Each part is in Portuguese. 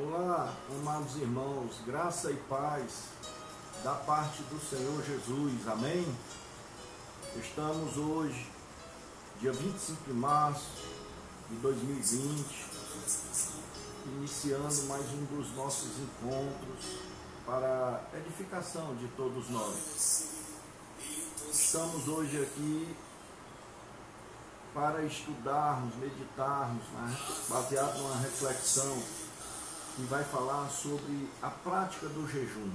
Olá, amados irmãos, graça e paz da parte do Senhor Jesus, amém? Estamos hoje, dia 25 de março de 2020, iniciando mais um dos nossos encontros para a edificação de todos nós. Estamos hoje aqui para estudarmos, meditarmos, baseado numa reflexão que vai falar sobre a prática do jejum.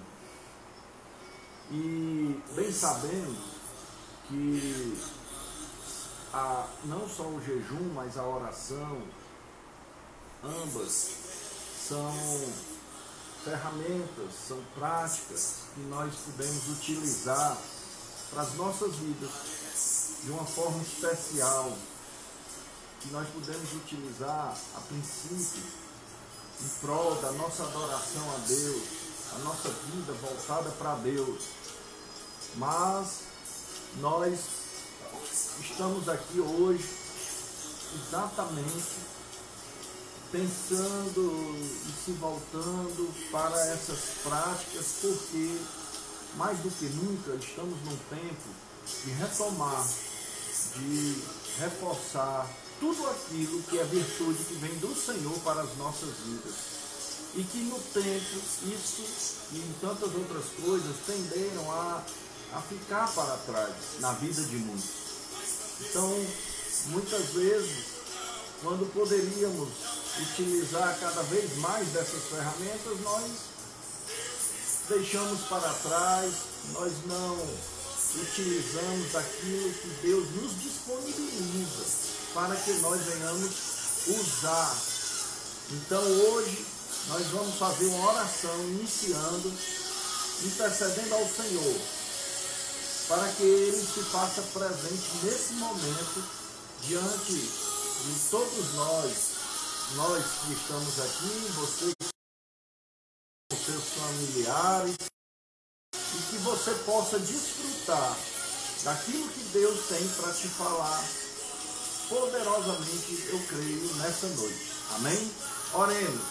E bem sabemos que não só o jejum, mas a oração, ambas são ferramentas, são práticas que nós podemos utilizar para as nossas vidas de uma forma especial, que nós podemos utilizar a princípio em prol da nossa adoração a Deus, a nossa vida voltada para Deus. Mas nós estamos aqui hoje exatamente pensando e se voltando para essas práticas, porque mais do que nunca estamos num tempo de retomar, de reforçar tudo aquilo que é virtude que vem do Senhor para as nossas vidas. E que no tempo, isso e em tantas outras coisas tenderam a ficar para trás na vida de muitos. Então, muitas vezes, quando poderíamos utilizar cada vez mais dessas ferramentas, nós deixamos para trás, nós não utilizamos aquilo que Deus nos disponibiliza para que nós venhamos usar. Então hoje nós vamos fazer uma oração iniciando, intercedendo ao Senhor, para que Ele se faça presente nesse momento, diante de todos nós que estamos aqui, você com seus familiares, e que você possa desfrutar daquilo que Deus tem para te falar poderosamente, eu creio, nessa noite. Amém? Oremos.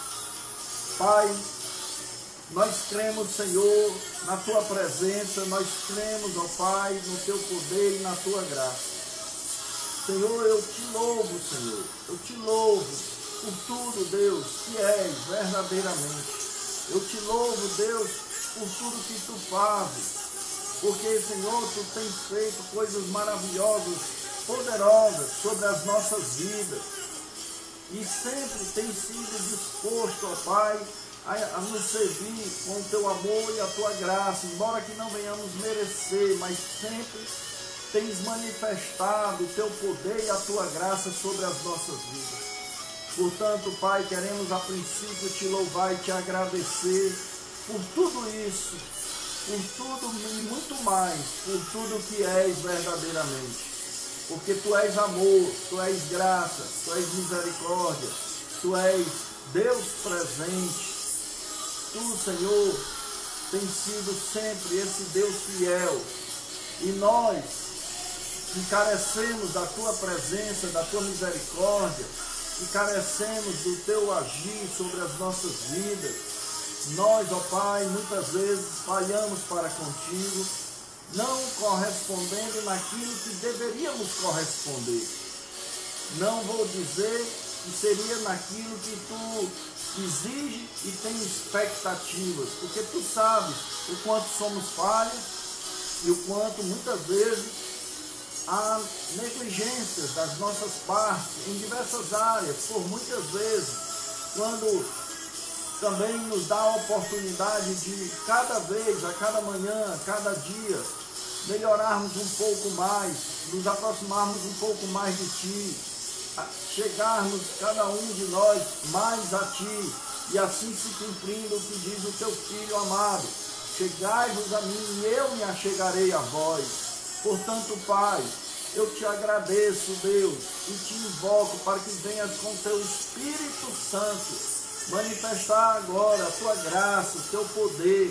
Pai, nós cremos, Senhor, na Tua presença, nós cremos, ó Pai, no Teu poder e na Tua graça. Senhor, eu te louvo, Senhor, eu te louvo por tudo, Deus, que és verdadeiramente. Eu te louvo, Deus, por tudo que Tu fazes, porque, Senhor, Tu tens feito coisas maravilosas, poderosas sobre as nossas vidas, e sempre tem sido disposto, ó Pai, a nos servir com o Teu amor e a Tua graça, embora que não venhamos merecer, mas sempre tens manifestado o Teu poder e a Tua graça sobre as nossas vidas. Portanto, Pai, queremos a princípio Te louvar e Te agradecer por tudo isso, por tudo e muito mais, por tudo que és verdadeiramente. Porque Tu és amor, Tu és graça, Tu és misericórdia, Tu és Deus presente. Tu, Senhor, tens sido sempre esse Deus fiel. E nós, que carecemos da Tua presença, da Tua misericórdia, que carecemos do Teu agir sobre as nossas vidas, nós, ó Pai, muitas vezes falhamos para contigo, não correspondendo naquilo que deveríamos corresponder. Não vou dizer que seria naquilo que Tu exige e tem expectativas, porque Tu sabes o quanto somos falhos e o quanto muitas vezes há negligências das nossas partes em diversas áreas, por muitas vezes, quando também nos dá a oportunidade de cada vez, a cada manhã, a cada dia, melhorarmos um pouco mais, nos aproximarmos um pouco mais de Ti, chegarmos cada um de nós mais a Ti, e assim se cumprindo o que diz o Teu Filho amado: chegai-vos a mim e eu me achegarei a vós. Portanto, Pai, eu Te agradeço, Deus, e Te invoco para que venhas com Teu Espírito Santo manifestar agora a Tua graça, o Teu poder,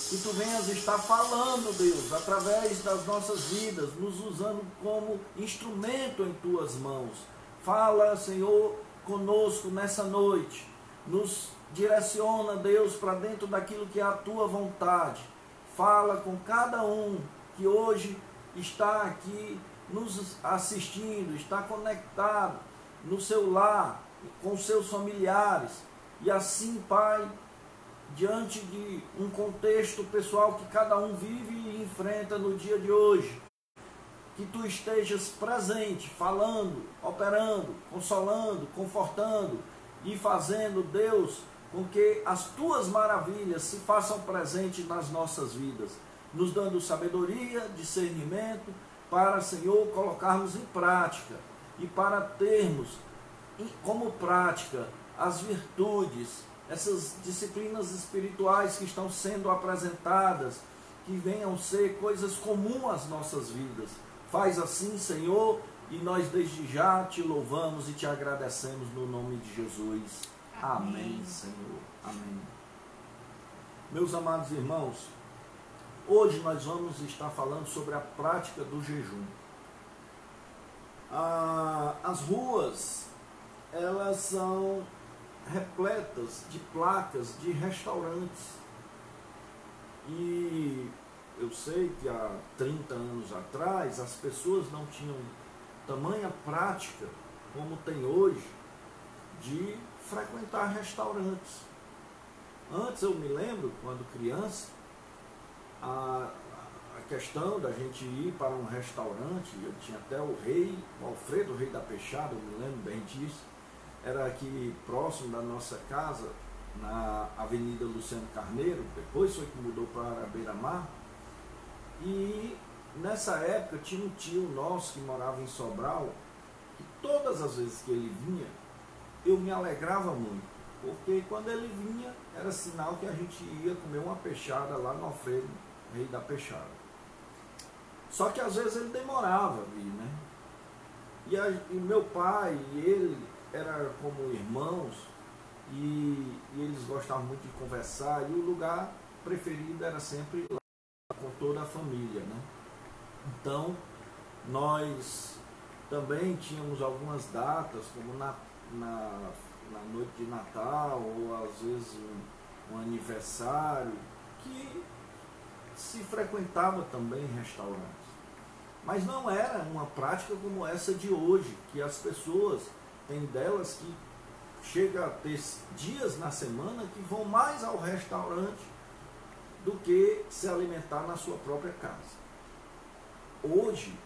que Tu venhas estar falando, Deus, através das nossas vidas, nos usando como instrumento em Tuas mãos. Fala, Senhor, conosco nessa noite, nos direciona, Deus, para dentro daquilo que é a tua vontade. Fala com cada um que hoje está aqui nos assistindo, está conectado no seu lar, com seus familiares. E assim, Pai, diante de um contexto pessoal que cada um vive e enfrenta no dia de hoje, que tu estejas presente, falando, operando, consolando, confortando e fazendo, Deus, com que as tuas maravilhas se façam presentes nas nossas vidas, nos dando sabedoria, discernimento, para, Senhor, colocarmos em prática e para termos como prática as virtudes, essas disciplinas espirituais que estão sendo apresentadas, que venham ser coisas comuns às nossas vidas. Faz assim, Senhor, e nós desde já te louvamos e te agradecemos no nome de Jesus. Amém, Senhor. Amém. Meus amados irmãos, hoje nós vamos estar falando sobre a prática do jejum. As ruas, elas são repletas de placas de restaurantes. E eu sei que há 30 anos atrás as pessoas não tinham tamanha prática como tem hoje de frequentar restaurantes. Antes eu me lembro, quando criança, a questão da gente ir para um restaurante, eu tinha até o Alfredo, o rei da peixada, eu me lembro bem disso, era aqui próximo da nossa casa, na Avenida Luciano Carneiro, depois foi que mudou para Beira-Mar, e nessa época tinha um tio nosso que morava em Sobral, que todas as vezes que ele vinha, eu me alegrava muito, porque quando ele vinha, era sinal que a gente ia comer uma peixada lá no Alfredo, rei da peixada. Só que às vezes ele demorava a vir, né? E meu pai e ele eram como irmãos, e eles gostavam muito de conversar, e o lugar preferido era sempre lá com toda a família, né? Então, nós também tínhamos algumas datas, como na noite de Natal, ou às vezes um aniversário, que se frequentava também em restaurantes. Mas não era uma prática como essa de hoje, que as pessoas, tem delas que chega a ter dias na semana que vão mais ao restaurante do que se alimentar na sua própria casa. Hoje,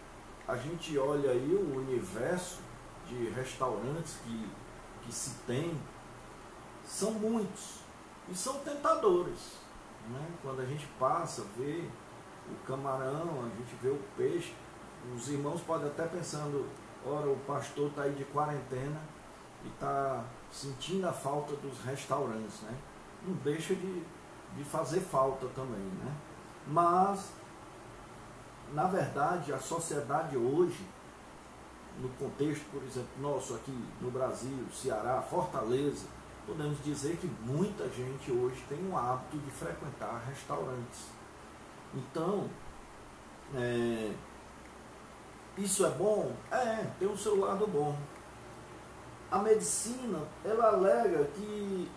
a gente olha aí o universo de restaurantes que se tem, são muitos e são tentadores, né? Quando a gente passa, vê o camarão, a gente vê o peixe, os irmãos podem até pensando, ora, o pastor está aí de quarentena e está sentindo a falta dos restaurantes, né? Não deixa de fazer falta também, né? Mas, na verdade, a sociedade hoje, no contexto, por exemplo, nosso aqui no Brasil, Ceará, Fortaleza, podemos dizer que muita gente hoje tem o hábito de frequentar restaurantes. Então, isso é bom? Tem o seu lado bom. A medicina, ela alega que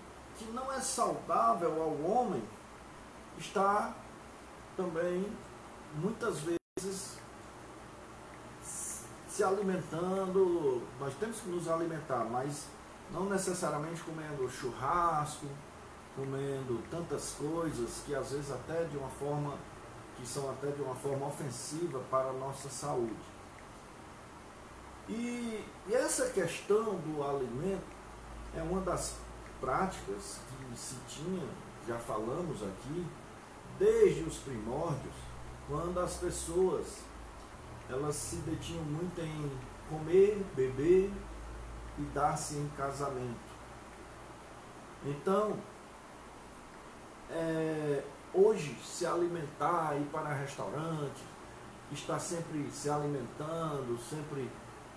não é saudável ao homem estar também, muitas vezes, se alimentando. Nós temos que nos alimentar, mas não necessariamente comendo churrasco, comendo tantas coisas que às vezes até de uma forma, que são até de uma forma ofensiva para a nossa saúde. E essa questão do alimento é uma das práticas que se tinha, já falamos aqui, desde os primórdios, quando as pessoas elas se detinham muito em comer, beber e dar-se em casamento. Então, hoje, se alimentar, ir para restaurante, estar sempre se alimentando, sempre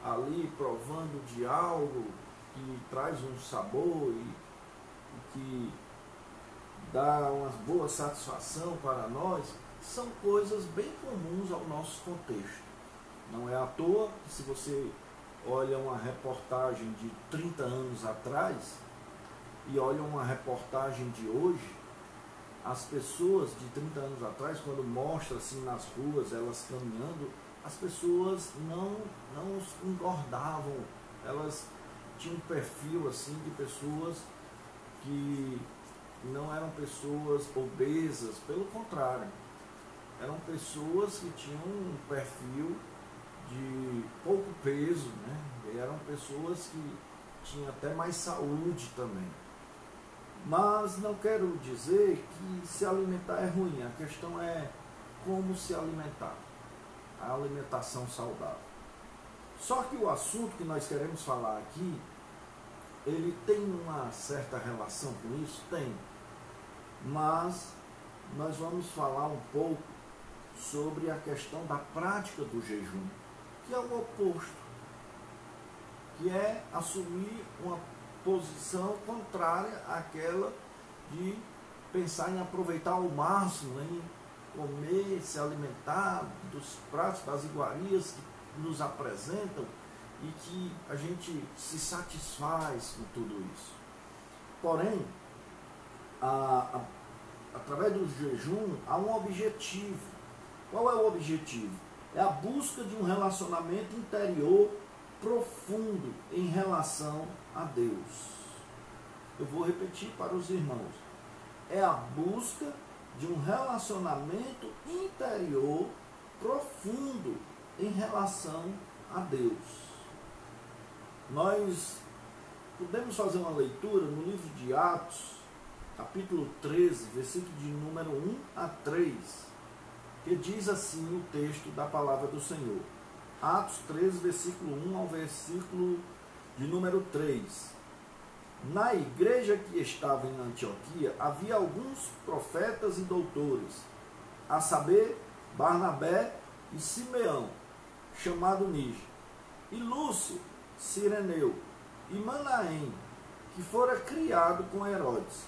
ali provando de algo que traz um sabor e que dá uma boa satisfação para nós, são coisas bem comuns ao nosso contexto. Não é à toa que, se você olha uma reportagem de 30 anos atrás, e olham uma reportagem de hoje, as pessoas de 30 anos atrás, quando mostra assim nas ruas, elas caminhando, as pessoas não engordavam, elas tinham um perfil assim de pessoas que não eram pessoas obesas, pelo contrário, eram pessoas que tinham um perfil de pouco peso, né? E eram pessoas que tinham até mais saúde também. Mas não quero dizer que se alimentar é ruim, a questão é como se alimentar, a alimentação saudável. Só que o assunto que nós queremos falar aqui, ele tem uma certa relação com isso? Tem. Mas nós vamos falar um pouco sobre a questão da prática do jejum, que é o oposto, que é assumir uma posição contrária àquela de pensar em aproveitar ao máximo, em comer, se alimentar dos pratos, das iguarias que nos apresentam e que a gente se satisfaz com tudo isso. Porém, através do jejum há um objetivo. Qual é o objetivo? É a busca de um relacionamento interior profundo em relação a Deus. Eu vou repetir para os irmãos. É a busca de um relacionamento interior profundo em relação a Deus. Nós podemos fazer uma leitura no livro de Atos, capítulo 13, versículo de número 1 a 3, que diz assim o texto da palavra do Senhor. Atos 13, versículo 1 ao versículo de número 3. Na igreja que estava em Antioquia, havia alguns profetas e doutores, a saber, Barnabé e Simeão, chamado Níger, e Lúcio, Cireneu, e Manaém, que fora criado com Herodes,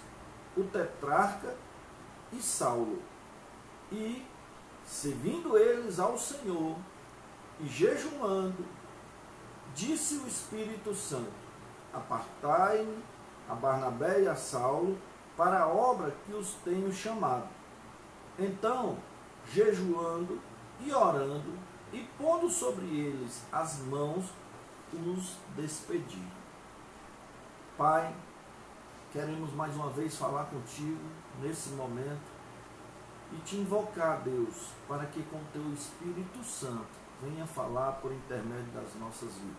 o tetrarca, e Saulo. E, servindo eles ao Senhor, e jejuando, disse o Espírito Santo: apartai-me a Barnabé e a Saulo para a obra que os tenho chamado. Então, jejuando e orando, e pondo sobre eles as mãos, os despediram. Pai, queremos mais uma vez falar contigo nesse momento e te invocar, Deus, para que com teu Espírito Santo venha falar por intermédio das nossas vidas.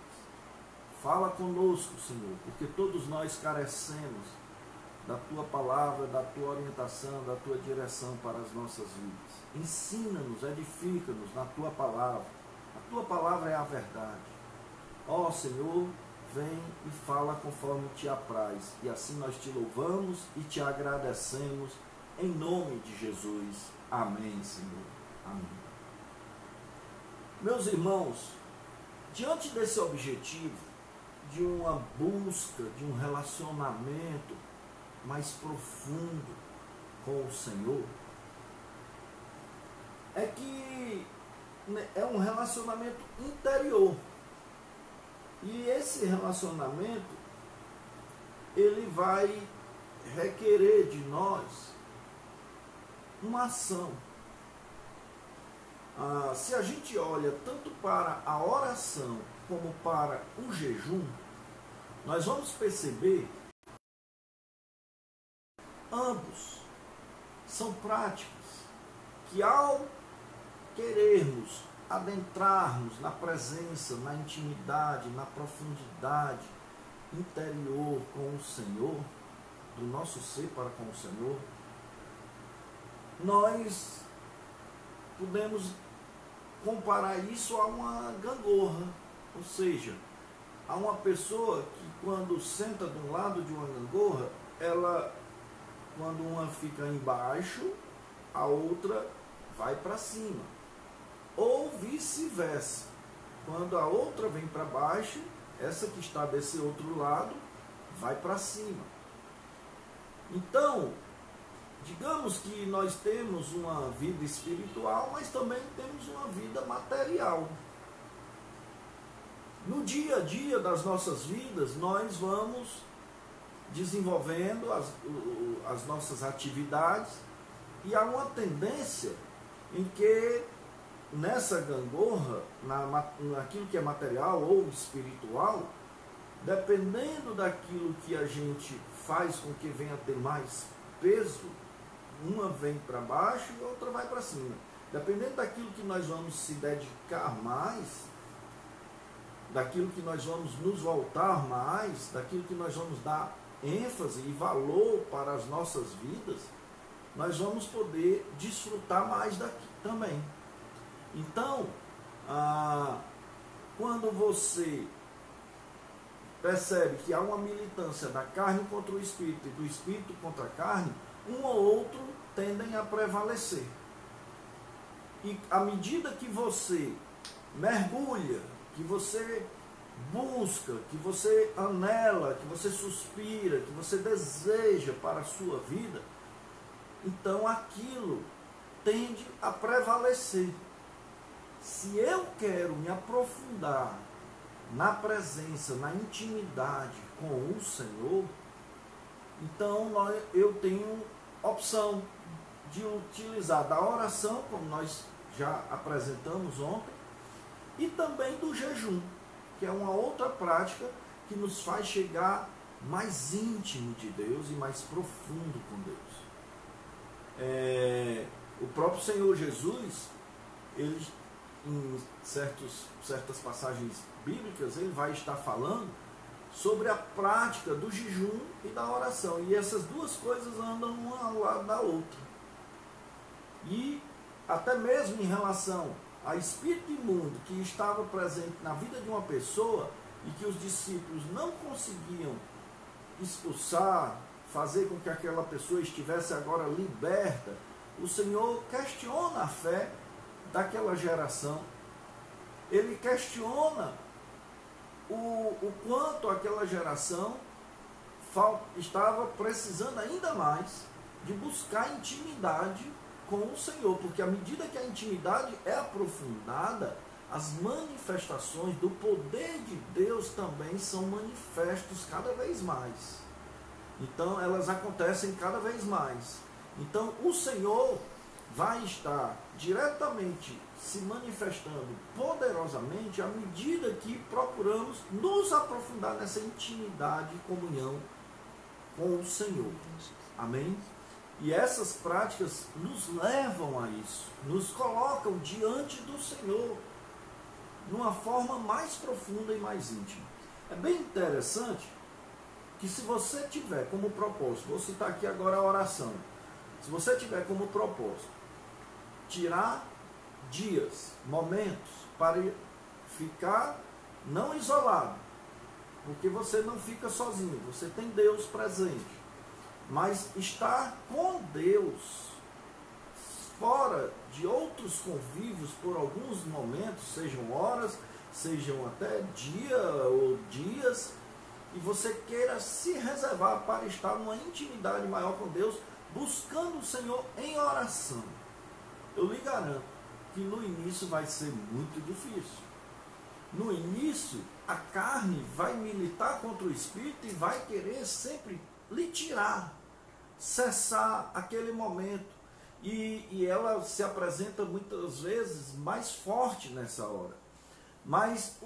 Fala conosco, Senhor, porque todos nós carecemos da tua palavra, da tua orientação, da tua direção para as nossas vidas. Ensina-nos, edifica-nos na tua palavra. A tua palavra é a verdade. Ó Senhor, vem e fala conforme te apraz. E assim nós te louvamos e te agradecemos em nome de Jesus. Amém, Senhor. Amém. Meus irmãos, diante desse objetivo de uma busca, de um relacionamento mais profundo com o Senhor, é que é um relacionamento interior. E esse relacionamento, ele vai requerer de nós uma ação. Se a gente olha tanto para a oração como para o jejum, nós vamos perceber ambos são práticas que, ao querermos adentrarmos na presença, na intimidade, na profundidade interior com o Senhor, do nosso ser para com o Senhor, nós podemos comparar isso a uma gangorra, ou seja, a uma pessoa que, quando senta de um lado de uma gangorra, ela, quando uma fica embaixo, a outra vai para cima, ou vice-versa. Quando a outra vem para baixo, essa que está desse outro lado vai para cima. Então, digamos que nós temos uma vida espiritual, mas também temos uma vida material. No dia a dia das nossas vidas, nós vamos desenvolvendo as nossas atividades, e há uma tendência em que nessa gangorra, naquilo que é material ou espiritual, dependendo daquilo que a gente faz com que venha a ter mais peso, uma vem para baixo e outra vai para cima. Dependendo daquilo que nós vamos se dedicar mais, daquilo que nós vamos nos voltar mais, daquilo que nós vamos dar ênfase e valor para as nossas vidas, nós vamos poder desfrutar mais daqui também. Então, quando você percebe que há uma militância da carne contra o espírito e do espírito contra a carne, um ou outro tendem a prevalecer. E à medida que você mergulha, que você busca, que você anela, que você suspira, que você deseja para a sua vida, então aquilo tende a prevalecer. Se eu quero me aprofundar na presença, na intimidade com o Senhor, então eu tenho opção de utilizar da oração, como nós já apresentamos ontem, e também do jejum, que é uma outra prática que nos faz chegar mais íntimo de Deus e mais profundo com Deus. O próprio Senhor Jesus, ele, em certas passagens bíblicas, ele vai estar falando sobre a prática do jejum e da oração. E essas duas coisas andam uma ao lado da outra. E até mesmo em relação a espírito imundo que estava presente na vida de uma pessoa e que os discípulos não conseguiam expulsar, fazer com que aquela pessoa estivesse agora liberta, o Senhor questiona a fé daquela geração. Ele questiona o quanto aquela geração estava precisando ainda mais de buscar intimidade com o Senhor, porque à medida que a intimidade é aprofundada, as manifestações do poder de Deus também são manifestos cada vez mais. Então elas acontecem cada vez mais. Então o Senhor vai estar diretamente se manifestando poderosamente à medida que procuramos nos aprofundar nessa intimidade e comunhão com o Senhor. Amém? E essas práticas nos levam a isso, nos colocam diante do Senhor, numa forma mais profunda e mais íntima. É bem interessante que, se você tiver como propósito, vou citar aqui agora a oração, se você tiver como propósito tirar dias, momentos, para ficar não isolado, porque você não fica sozinho, você tem Deus presente, mas estar com Deus fora de outros convívios por alguns momentos, sejam horas, sejam até dia ou dias, e você queira se reservar para estar numa intimidade maior com Deus, buscando o Senhor em oração. Eu lhe garanto que no início vai ser muito difícil. No início, a carne vai militar contra o Espírito e vai querer sempre lhe tirar, cessar aquele momento. E ela se apresenta muitas vezes mais forte nessa hora. Mas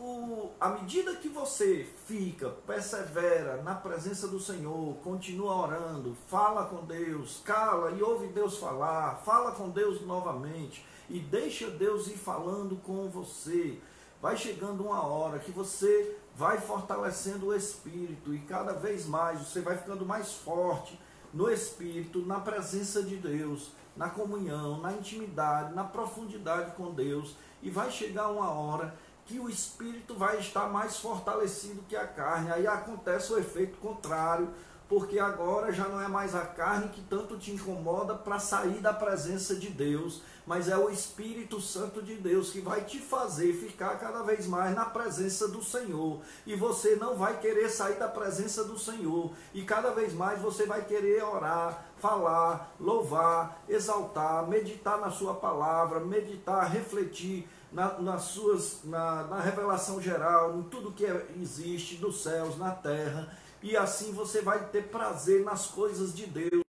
à medida que você fica, persevera na presença do Senhor, continua orando, fala com Deus, cala e ouve Deus falar, fala com Deus novamente e deixa Deus ir falando com você, vai chegando uma hora que você vai fortalecendo o Espírito e cada vez mais você vai ficando mais forte no Espírito, na presença de Deus, na comunhão, na intimidade, na profundidade com Deus, e vai chegar uma hora que o Espírito vai estar mais fortalecido que a carne. Aí acontece o efeito contrário, porque agora já não é mais a carne que tanto te incomoda para sair da presença de Deus, mas é o Espírito Santo de Deus que vai te fazer ficar cada vez mais na presença do Senhor, e você não vai querer sair da presença do Senhor, e cada vez mais você vai querer orar, falar, louvar, exaltar, meditar na sua palavra, meditar, refletir na revelação geral, em tudo que existe, dos céus, na terra. e assim você vai ter prazer nas coisas de Deus,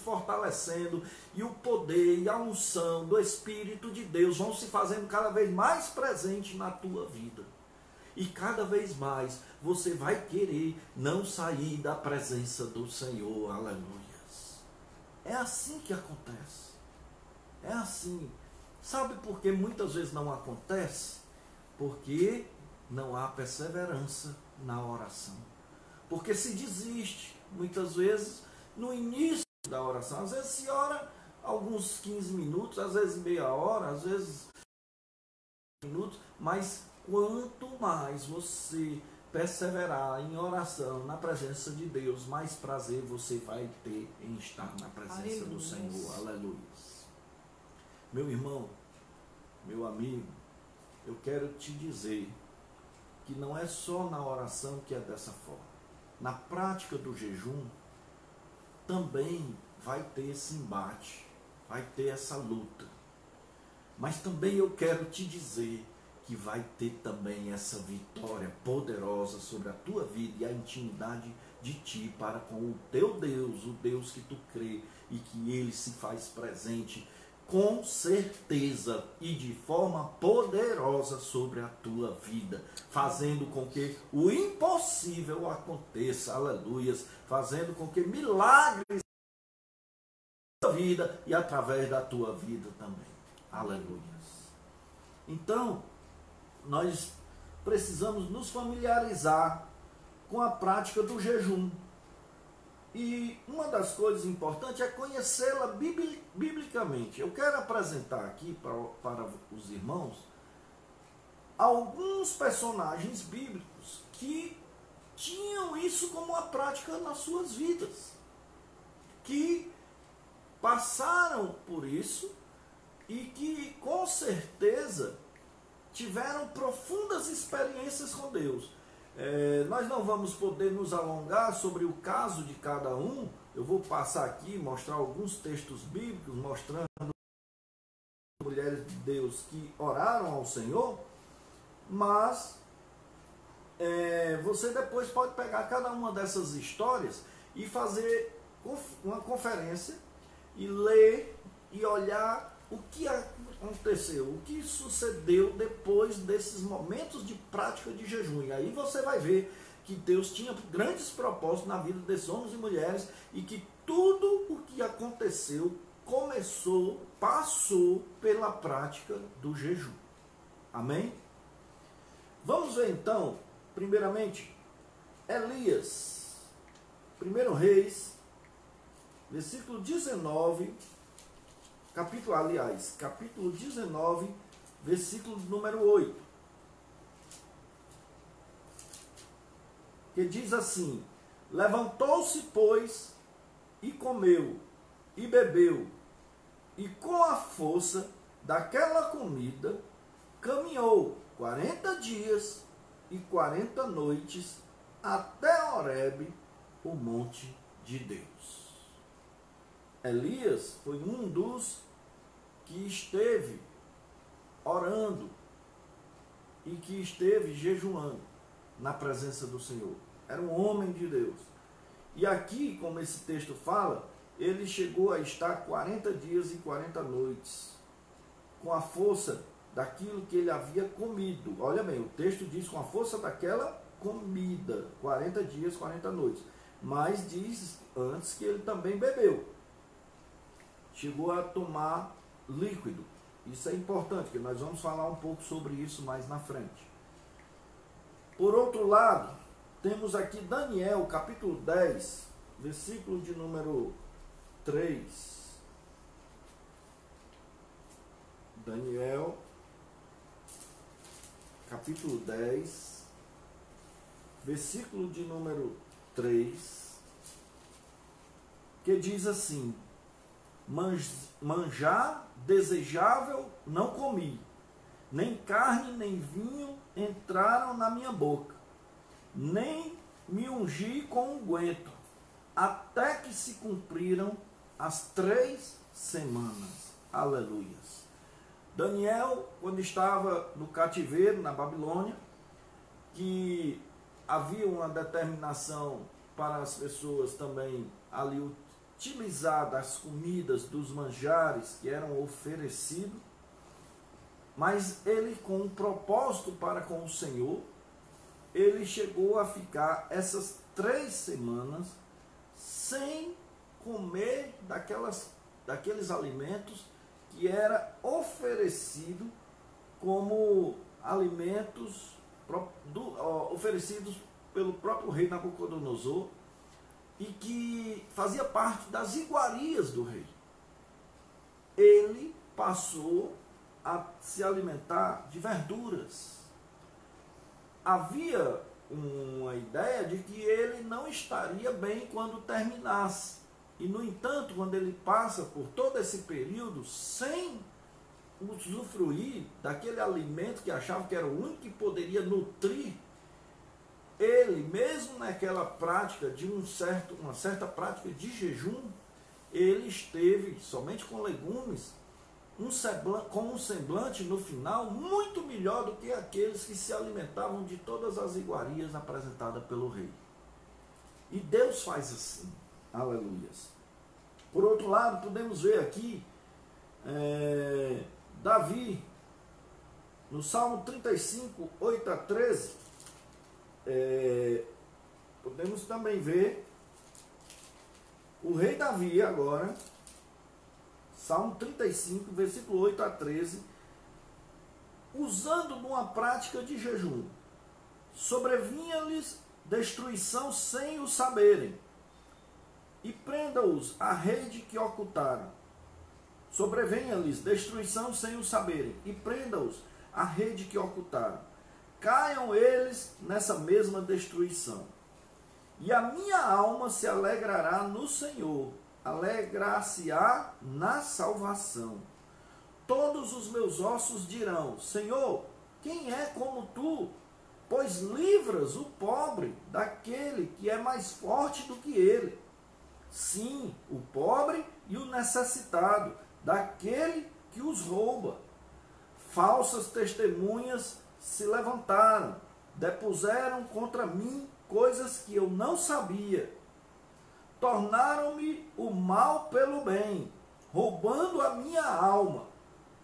fortalecendo, e o poder e a unção do Espírito de Deus vão se fazendo cada vez mais presente na tua vida. E cada vez mais você vai querer não sair da presença do Senhor. Aleluias. É assim que acontece. É assim. Sabe por que muitas vezes não acontece? Porque não há perseverança na oração. Porque se desiste, muitas vezes, no início da oração. Às vezes se ora alguns 15 minutos, às vezes meia hora, às vezes minutos, mas quanto mais você perseverar em oração, na presença de Deus, mais prazer você vai ter em estar na presença do Senhor. Aleluia. Meu irmão, meu amigo, eu quero te dizer que não é só na oração que é dessa forma. Na prática do jejum, também vai ter esse embate, vai ter essa luta. Mas também eu quero te dizer que vai ter também essa vitória poderosa sobre a tua vida e a intimidade de ti para com o teu Deus, o Deus que tu crê e que Ele se faz presente com certeza e de forma poderosa sobre a tua vida, fazendo com que o impossível aconteça, aleluias, fazendo com que milagres na tua vida e através da tua vida também, aleluias. Então, nós precisamos nos familiarizar com a prática do jejum. E uma das coisas importantes é conhecê-la biblicamente. Eu quero apresentar aqui para os irmãos alguns personagens bíblicos que tinham isso como uma prática nas suas vidas, que passaram por isso e que com certeza tiveram profundas experiências com Deus. Nós não vamos poder nos alongar sobre o caso de cada um. Eu vou passar aqui, mostrar alguns textos bíblicos, mostrando mulheres de Deus que oraram ao Senhor, mas você depois pode pegar cada uma dessas histórias e fazer uma conferência e ler e olhar o que aconteceu, o que sucedeu depois desses momentos de prática de jejum. E aí você vai ver que Deus tinha grandes propósitos na vida desses homens e mulheres e que tudo o que aconteceu passou pela prática do jejum. Amém? Vamos ver então, primeiramente, Elias, 1 Reis, versículo 19, capítulo 19, versículo número 8, que diz assim: levantou-se, pois, e comeu, e bebeu, e com a força daquela comida, caminhou 40 dias e 40 noites até Horebe, o monte de Deus. Elias foi um dos que esteve orando e que esteve jejuando na presença do Senhor. Era um homem de Deus. E aqui, como esse texto fala, ele chegou a estar 40 dias e 40 noites, com a força daquilo que ele havia comido. Olha bem, o texto diz com a força daquela comida, 40 dias, 40 noites. Mas diz antes que ele também bebeu. Chegou a tomar líquido. Isso é importante, porque nós vamos falar um pouco sobre isso mais na frente. Por outro lado, temos aqui Daniel, capítulo 10, versículo de número 3. Daniel, capítulo 10, versículo de número 3, que diz assim: manjar desejável não comi, nem carne nem vinho entraram na minha boca, nem me ungi com unguento, até que se cumpriram as 3 semanas. Aleluias. Daniel, quando estava no cativeiro na Babilônia, que havia uma determinação para as pessoas também ali utilizar das comidas, dos manjares que eram oferecidos, mas ele, com um propósito para com o Senhor, ele chegou a ficar essas 3 semanas sem comer daqueles alimentos que era oferecido como alimentos oferecidos pelo próprio rei Nabucodonosor e que fazia parte das iguarias do rei. Ele passou a se alimentar de verduras. Havia uma ideia de que ele não estaria bem quando terminasse. E, no entanto, quando ele passa por todo esse período sem usufruir daquele alimento que achava que era o único que poderia nutrir, ele, mesmo naquela prática de uma certa prática de jejum, ele esteve somente com legumes, com um semblante no final muito melhor do que aqueles que se alimentavam de todas as iguarias apresentadas pelo rei. E Deus faz assim. Aleluias. Por outro lado, podemos ver aqui Davi, no Salmo 35, 8 a 13, podemos também ver o rei Davi agora, Salmo 35, versículo 8 a 13, usando uma prática de jejum. Sobrevinha-lhes destruição sem o saberem, e prenda-os a rede que ocultaram. Sobrevenha-lhes destruição sem o saberem, e prenda-os a rede que ocultaram. Caiam eles nessa mesma destruição. E a minha alma se alegrará no Senhor, alegrar-se-á na salvação. Todos os meus ossos dirão: Senhor, quem é como tu? Pois livras o pobre daquele que é mais forte do que ele. Sim, o pobre e o necessitado, daquele que os rouba. Falsas testemunhas se levantaram, depuseram contra mim coisas que eu não sabia. Tornaram-me o mal pelo bem, roubando a minha alma.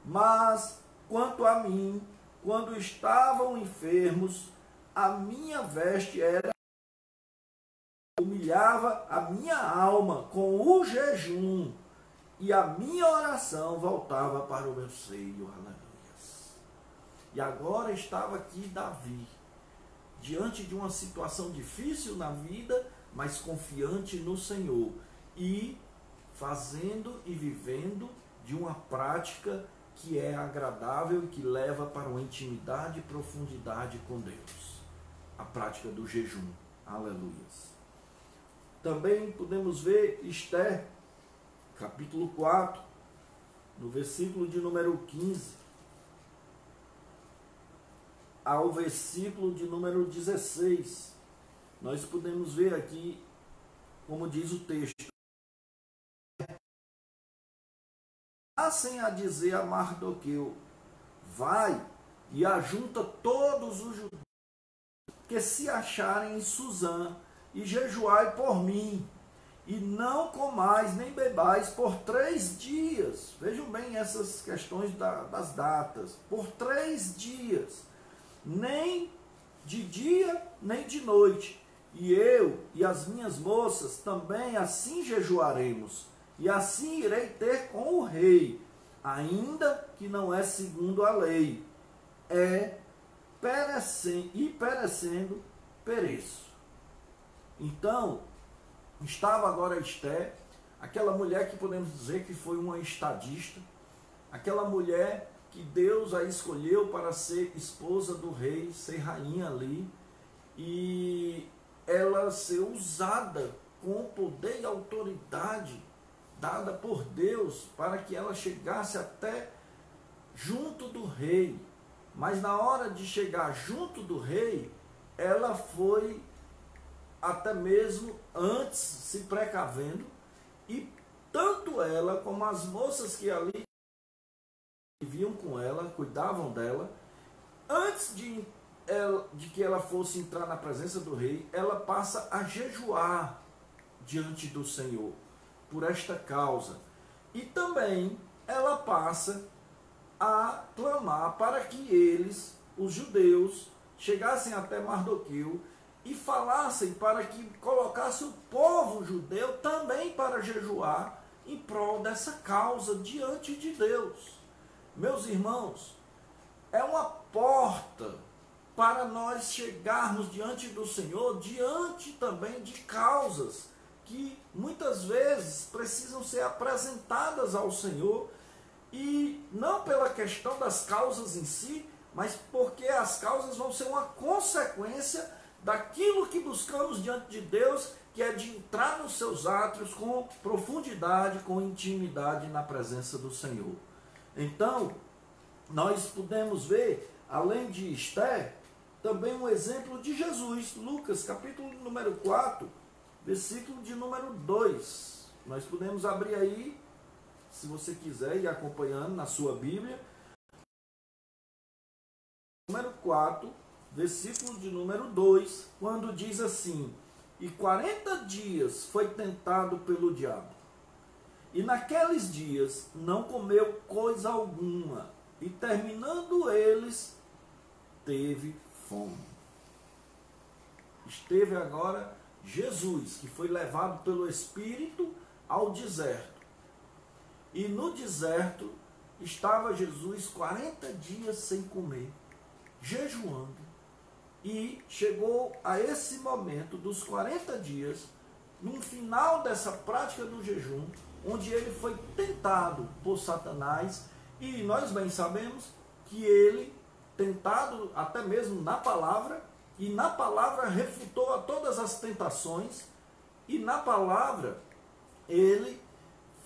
Mas, quanto a mim, quando estavam enfermos, a minha veste era, humilhava a minha alma com o jejum, e a minha oração voltava para o meu seio. Aleluias. E agora estava aqui Davi, diante de uma situação difícil na vida, mas confiante no Senhor, e fazendo e vivendo de uma prática que é agradável e que leva para uma intimidade e profundidade com Deus. A prática do jejum. Aleluias. Também podemos ver Esther, capítulo 4, no versículo de número 15, ao versículo de número 16. Nós podemos ver aqui, como diz o texto: passem a dizer a Mardoqueu: vai e ajunta todos os judeus que se acharem em Suzã, e jejuai por mim, e não comais nem bebais por 3 dias. Vejam bem essas questões das datas. Por 3 dias, nem de dia nem de noite. E eu e as minhas moças também assim jejuaremos, e assim irei ter com o rei, ainda que não é segundo a lei. Perecendo, pereço. Então, estava agora Esther, aquela mulher que podemos dizer que foi uma estadista, aquela mulher que Deus a escolheu para ser esposa do rei, ser rainha ali, e ela ser usada com poder e autoridade dada por Deus para que ela chegasse até junto do rei. Mas na hora de chegar junto do rei, ela foi até mesmo antes se precavendo, e tanto ela como as moças que ali viviam com ela, cuidavam dela, antes de de que ela fosse entrar na presença do rei, ela passa a jejuar diante do Senhor por esta causa. E também ela passa a clamar para que eles, os judeus, chegassem até Mardoqueu e falassem para que colocasse o povo judeu também para jejuar em prol dessa causa diante de Deus. Meus irmãos, é uma porta para nós chegarmos diante do Senhor, diante também de causas que muitas vezes precisam ser apresentadas ao Senhor, e não pela questão das causas em si, mas porque as causas vão ser uma consequência daquilo que buscamos diante de Deus, que é de entrar nos seus átrios com profundidade, com intimidade na presença do Senhor. Então, nós podemos ver, além de Esther, também um exemplo de Jesus. Lucas, capítulo número 4, versículo de número 2. Nós podemos abrir aí, se você quiser, ir acompanhando na sua Bíblia. Número 4, versículo de número 2, quando diz assim: e 40 dias foi tentado pelo diabo, e naqueles dias não comeu coisa alguma, e terminando eles, teve fome. Esteve agora Jesus, que foi levado pelo Espírito ao deserto. E no deserto estava Jesus 40 dias sem comer, jejuando. E chegou a esse momento dos 40 dias, no final dessa prática do jejum, onde ele foi tentado por Satanás. E nós bem sabemos que ele, tentado até mesmo na palavra, e na palavra refutou a todas as tentações, e na palavra ele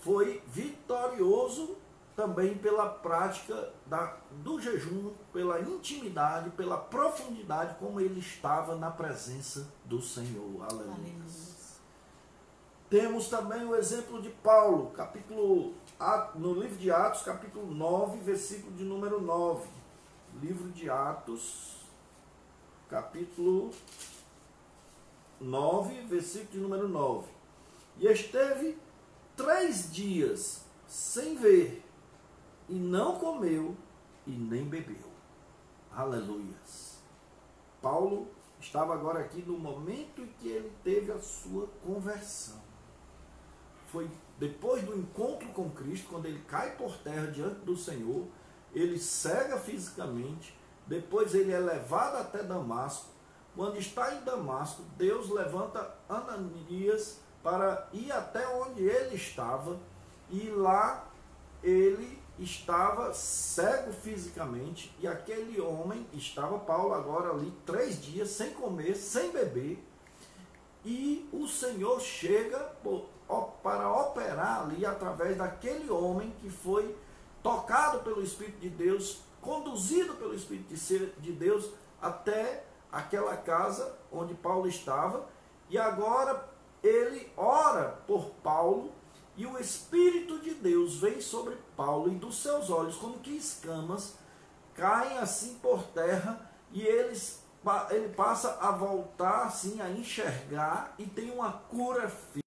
foi vitorioso também pela prática do jejum, pela intimidade, pela profundidade como ele estava na presença do Senhor. Aleluia. Temos também o exemplo de Paulo, no livro de Atos, capítulo 9, versículo de número 9. Livro de Atos, capítulo 9, versículo de número 9. E esteve 3 dias sem ver, e não comeu, e nem bebeu. Aleluias. Paulo estava agora aqui no momento em que ele teve a sua conversão. Foi depois do encontro com Cristo, quando ele cai por terra diante do Senhor, ele cega fisicamente, depois ele é levado até Damasco. Quando está em Damasco, Deus levanta Ananias para ir até onde ele estava, e lá ele estava cego fisicamente, e aquele homem, estava Paulo agora ali 3 dias sem comer, sem beber, e o Senhor chega para operar ali através daquele homem que foi tocado pelo Espírito de Deus, conduzido pelo Espírito de Deus até aquela casa onde Paulo estava, e agora ele ora por Paulo, e o Espírito de Deus vem sobre Paulo, e dos seus olhos, como que escamas, caem assim por terra, e ele passa a voltar assim, a enxergar, e tem uma cura física.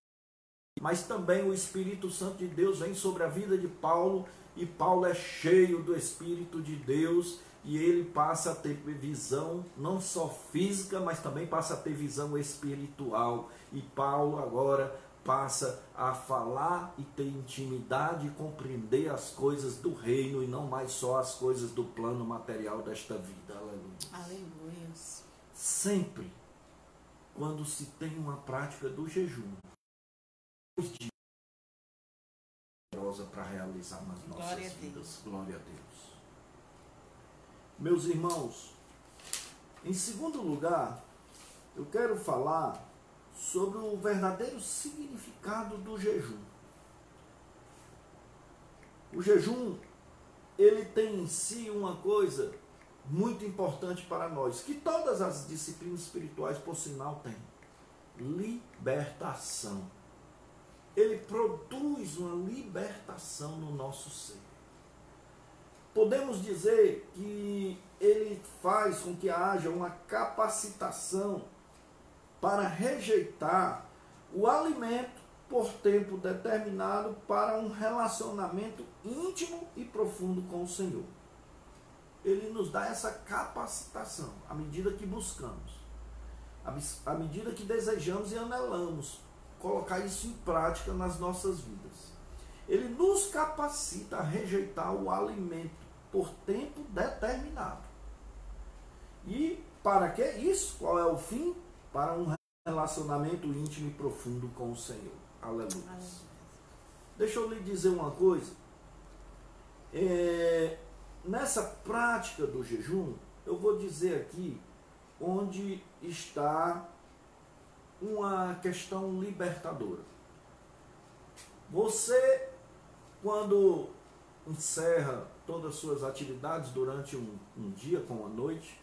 Mas também o Espírito Santo de Deus vem sobre a vida de Paulo, e Paulo é cheio do Espírito de Deus, e ele passa a ter visão não só física, mas também passa a ter visão espiritual. E Paulo agora passa a falar e ter intimidade e compreender as coisas do reino, e não mais só as coisas do plano material desta vida. Aleluia. Aleluia. Sempre quando se tem uma prática do jejum, para realizar nas nossas vidas. Glória a Deus. Meus irmãos, em segundo lugar, eu quero falar sobre o verdadeiro significado do jejum. O jejum, ele tem em si uma coisa muito importante para nós, que todas as disciplinas espirituais, por sinal, têm: libertação. Ele produz uma libertação no nosso ser. Podemos dizer que ele faz com que haja uma capacitação para rejeitar o alimento por tempo determinado para um relacionamento íntimo e profundo com o Senhor. Ele nos dá essa capacitação à medida que buscamos, à medida que desejamos e anelamos colocar isso em prática nas nossas vidas. Ele nos capacita a rejeitar o alimento por tempo determinado. E para que isso? Qual é o fim? Para um relacionamento íntimo e profundo com o Senhor. Aleluia. Deixa eu lhe dizer uma coisa. Nessa prática do jejum, eu vou dizer aqui onde está uma questão libertadora. Você, quando encerra todas as suas atividades durante um dia com a noite,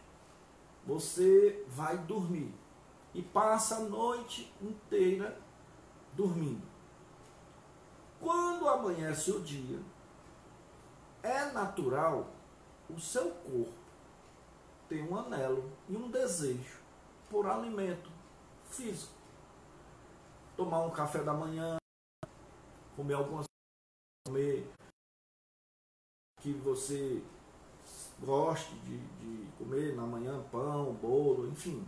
você vai dormir e passa a noite inteira dormindo. Quando amanhece o dia, é natural o seu corpo ter um anelo e um desejo por alimento físico. Tomar um café da manhã, comer algumas coisas que você goste de comer na manhã, pão, bolo, enfim,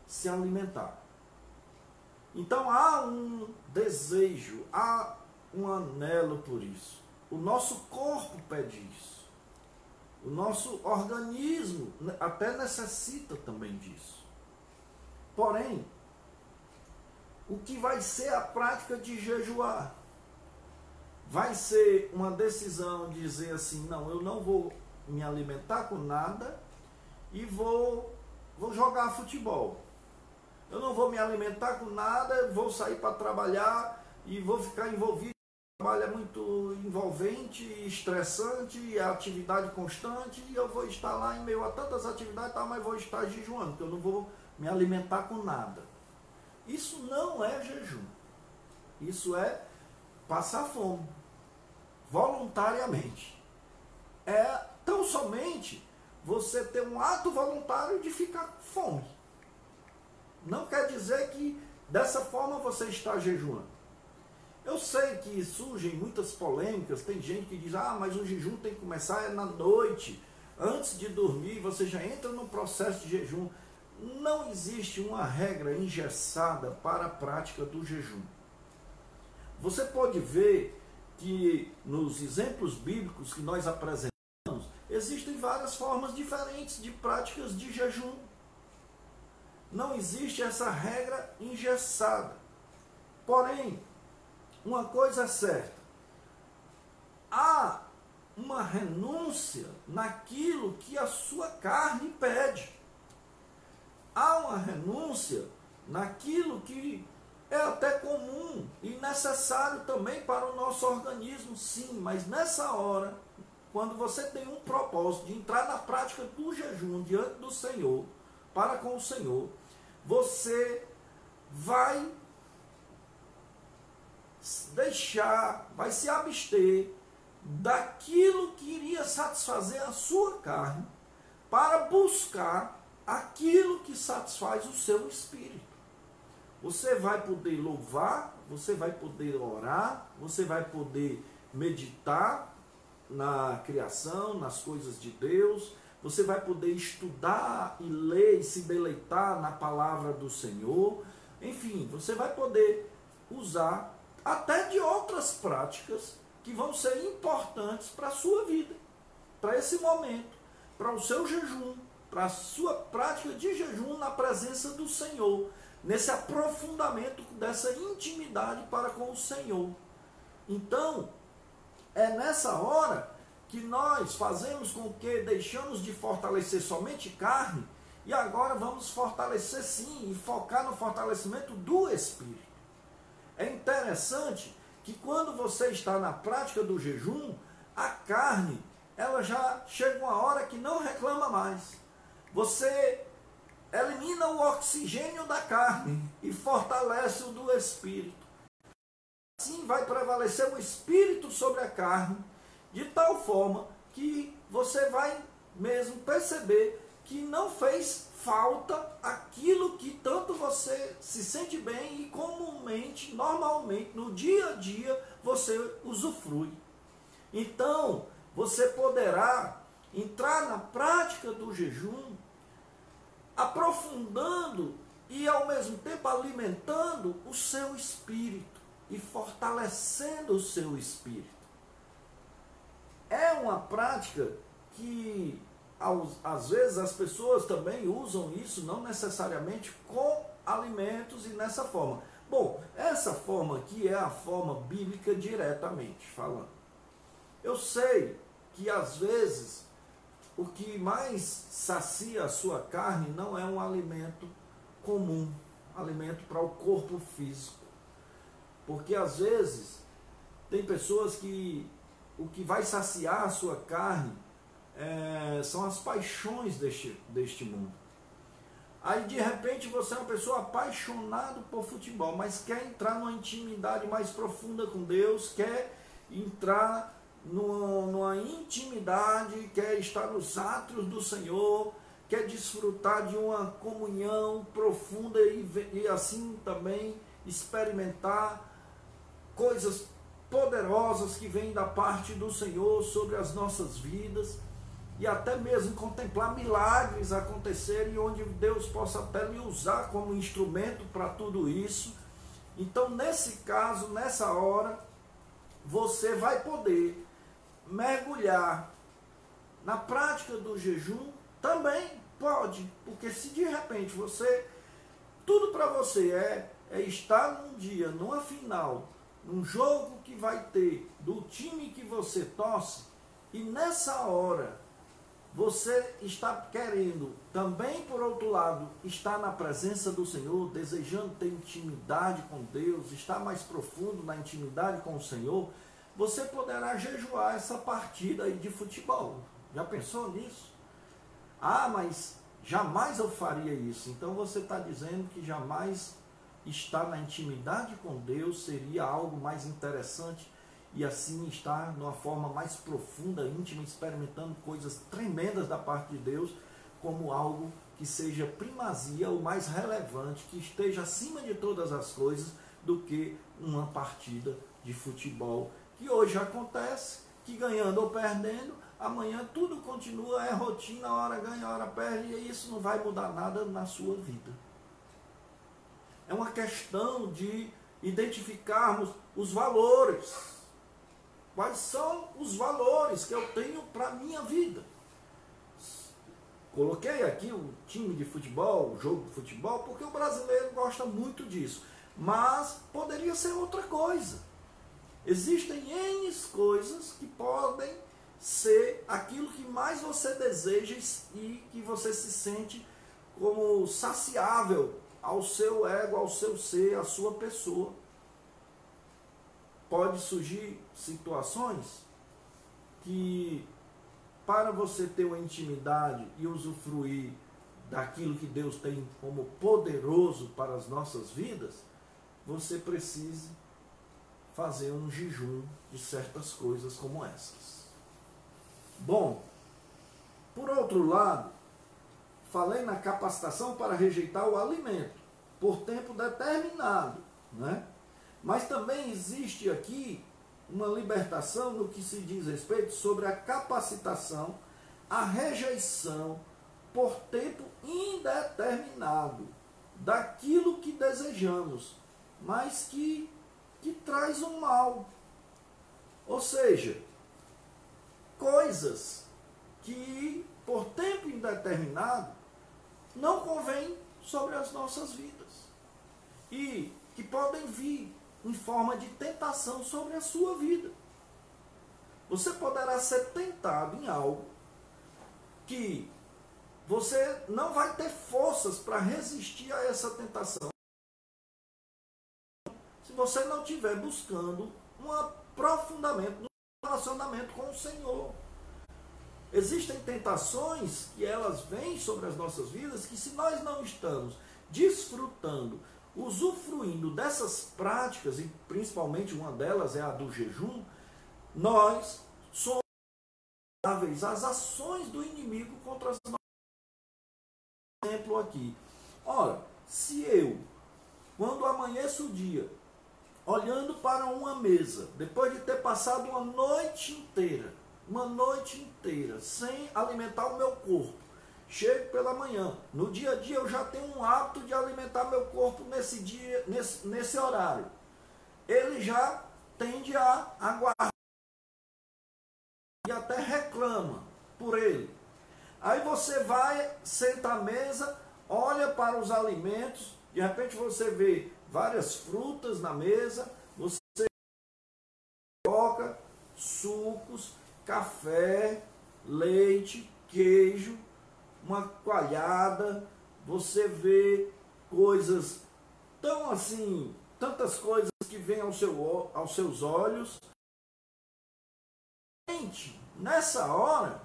se alimentar. Então há um desejo, há um anelo por isso. O nosso corpo pede isso. O nosso organismo até necessita também disso. Porém, o que vai ser a prática de jejuar? Vai ser uma decisão de dizer assim, não, eu não vou me alimentar com nada e vou jogar futebol. Eu não vou me alimentar com nada, vou sair para trabalhar e vou ficar envolvido. O trabalho é muito envolvente, estressante, é atividade constante, e eu vou estar lá em meio a tantas atividades, mas vou estar jejuando, porque eu não vou me alimentar com nada. Isso não é jejum. Isso é passar fome, voluntariamente. É tão somente você ter um ato voluntário de ficar com fome. Não quer dizer que dessa forma você está jejuando. Eu sei que surgem muitas polêmicas, tem gente que diz, mas o jejum tem que começar na noite, antes de dormir, você já entra no processo de jejum. Não existe uma regra engessada para a prática do jejum. Você pode ver que nos exemplos bíblicos que nós apresentamos, existem várias formas diferentes de práticas de jejum. Não existe essa regra engessada. Porém, uma coisa é certa, há uma renúncia naquilo que a sua carne pede. Há uma renúncia naquilo que é até comum e necessário também para o nosso organismo, sim, mas nessa hora, quando você tem um propósito de entrar na prática do jejum diante do Senhor, para com o Senhor, você vai deixar, vai se abster daquilo que iria satisfazer a sua carne para buscar aquilo que satisfaz o seu espírito. Você vai poder louvar, você vai poder orar, você vai poder meditar na criação, nas coisas de Deus, você vai poder estudar e ler e se deleitar na palavra do Senhor. Enfim, você vai poder usar até de outras práticas que vão ser importantes para a sua vida, para esse momento, para o seu jejum, para a sua prática de jejum na presença do Senhor, nesse aprofundamento dessa intimidade para com o Senhor. Então, é nessa hora que nós fazemos com que deixamos de fortalecer somente carne e agora vamos fortalecer sim e focar no fortalecimento do Espírito. É interessante que quando você está na prática do jejum, a carne, ela já chega uma hora que não reclama mais. Você elimina o oxigênio da carne e fortalece o do Espírito. Assim vai prevalecer o Espírito sobre a carne, de tal forma que você vai mesmo perceber que não fez falta aquilo que tanto você se sente bem e comumente, normalmente, no dia a dia, você usufrui. Então, você poderá entrar na prática do jejum, aprofundando e ao mesmo tempo alimentando o seu espírito e fortalecendo o seu espírito. É uma prática que às vezes as pessoas também usam isso, não necessariamente com alimentos e nessa forma. Bom, essa forma aqui é a forma bíblica diretamente falando. Eu sei que às vezes o que mais sacia a sua carne não é um alimento comum, alimento para o corpo físico. Porque às vezes tem pessoas que o que vai saciar a sua carne são as paixões deste mundo. Aí de repente você é uma pessoa apaixonada por futebol, mas quer entrar numa intimidade mais profunda com Deus, quer entrar numa intimidade, quer estar nos átrios do Senhor, quer desfrutar de uma comunhão profunda e assim também experimentar coisas poderosas que vêm da parte do Senhor sobre as nossas vidas e até mesmo contemplar milagres acontecerem onde Deus possa até lhe usar como instrumento para tudo isso. Então, nesse caso, nessa hora, você vai poder mergulhar na prática do jejum. Também pode, porque se de repente tudo para você é estar num dia, numa final, num jogo que vai ter do time que você torce, e nessa hora você está querendo também, por outro lado, estar na presença do Senhor, desejando ter intimidade com Deus, estar mais profundo na intimidade com o Senhor, você poderá jejuar essa partida aí de futebol. Já pensou nisso? Ah, mas jamais eu faria isso. Então você está dizendo que jamais estar na intimidade com Deus seria algo mais interessante e assim estar numa forma mais profunda, íntima, experimentando coisas tremendas da parte de Deus, como algo que seja primazia, o mais relevante, que esteja acima de todas as coisas, do que uma partida de futebol, que hoje acontece, que ganhando ou perdendo, amanhã tudo continua, é rotina, hora ganha, hora perde, e isso não vai mudar nada na sua vida. É uma questão de identificarmos os valores. Quais são os valores que eu tenho para a minha vida? Coloquei aqui o time de futebol, o jogo de futebol, porque o brasileiro gosta muito disso. Mas poderia ser outra coisa. Existem N coisas que podem ser aquilo que mais você deseja e que você se sente como saciável ao seu ego, ao seu ser, à sua pessoa. Pode surgir situações que, para você ter uma intimidade e usufruir daquilo que Deus tem como poderoso para as nossas vidas, você precise fazer um jejum de certas coisas como essas. Bom, por outro lado, falei na capacitação para rejeitar o alimento por tempo determinado, né? Mas também existe aqui uma libertação no que se diz respeito sobre a capacitação, a rejeição por tempo indeterminado daquilo que desejamos, mas que traz um mal. Ou seja, coisas que por tempo indeterminado não convém sobre as nossas vidas e que podem vir em forma de tentação sobre a sua vida. Você poderá ser tentado em algo que você não vai ter forças para resistir a essa tentação se você não estiver buscando um aprofundamento no relacionamento com o Senhor. Existem tentações que elas vêm sobre as nossas vidas que, se nós não estamos desfrutando, usufruindo dessas práticas, e principalmente uma delas é a do jejum, nós somos as ações do inimigo contra as nossas. Exemplo aqui. Ora, se eu, quando amanheça o dia, olhando para uma mesa, depois de ter passado uma noite inteira, sem alimentar o meu corpo, chego pela manhã, no dia a dia eu já tenho um hábito de alimentar meu corpo nesse horário. Ele já tende a aguardar e até reclama por ele. Aí você vai, senta à mesa, olha para os alimentos, de repente você vê várias frutas na mesa, você coloca sucos, café, leite, queijo, uma coalhada, você vê coisas tão assim, tantas coisas que vêm aos seus olhos. Gente, nessa hora,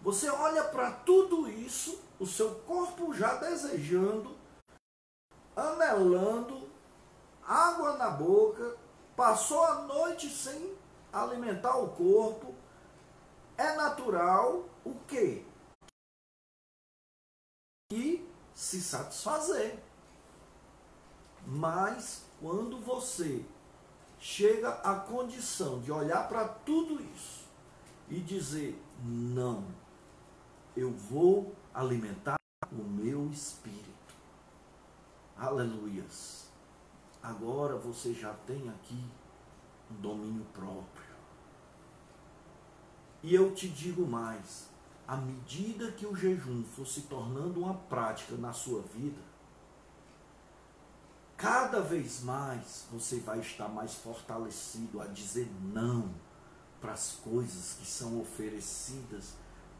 você olha para tudo isso, o seu corpo já desejando, anelando, água na boca, passou a noite sem alimentar o corpo. É natural o quê? E se satisfazer. Mas quando você chega à condição de olhar para tudo isso e dizer, não, eu vou alimentar o meu espírito. Aleluias. Agora você já tem aqui um domínio próprio. E eu te digo mais, à medida que o jejum for se tornando uma prática na sua vida, cada vez mais você vai estar mais fortalecido a dizer não para as coisas que são oferecidas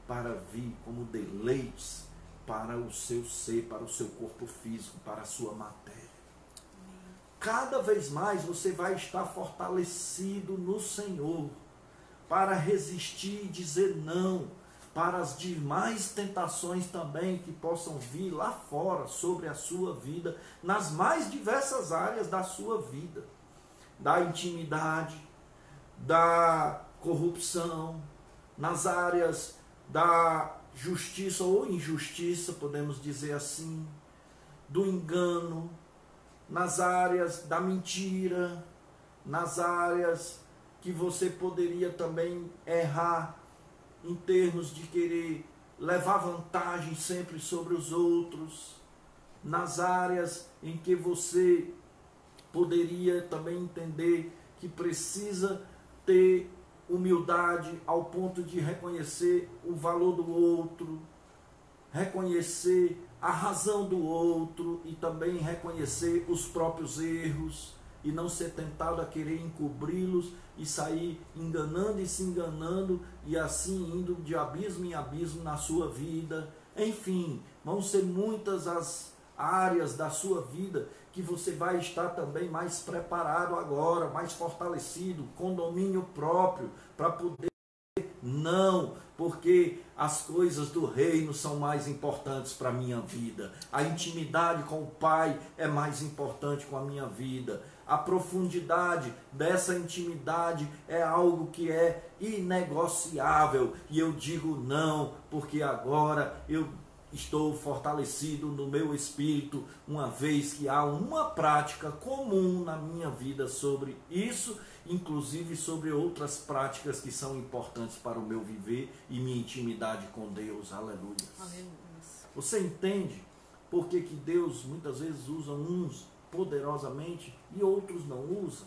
para vir como deleites para o seu ser, para o seu corpo físico, para a sua matéria. Cada vez mais você vai estar fortalecido no Senhor para resistir e dizer não para as demais tentações também que possam vir lá fora sobre a sua vida, nas mais diversas áreas da sua vida, da intimidade, da corrupção, nas áreas da justiça ou injustiça, podemos dizer assim, do engano, nas áreas da mentira, nas áreas que você poderia também errar em termos de querer levar vantagem sempre sobre os outros, nas áreas em que você poderia também entender que precisa ter humildade ao ponto de reconhecer o valor do outro, reconhecer a razão do outro e também reconhecer os próprios erros e não ser tentado a querer encobri-los e sair enganando e se enganando e assim indo de abismo em abismo na sua vida. Enfim, vão ser muitas as áreas da sua vida que você vai estar também mais preparado agora, mais fortalecido, com domínio próprio, para poder não, porque as coisas do reino são mais importantes para a minha vida. A intimidade com o Pai é mais importante com a minha vida. A profundidade dessa intimidade é algo que é inegociável. E eu digo não, porque agora eu estou fortalecido no meu espírito, uma vez que há uma prática comum na minha vida sobre isso, inclusive sobre outras práticas que são importantes para o meu viver e minha intimidade com Deus. Aleluia. Você entende por que Deus muitas vezes usa uns poderosamente e outros não usam?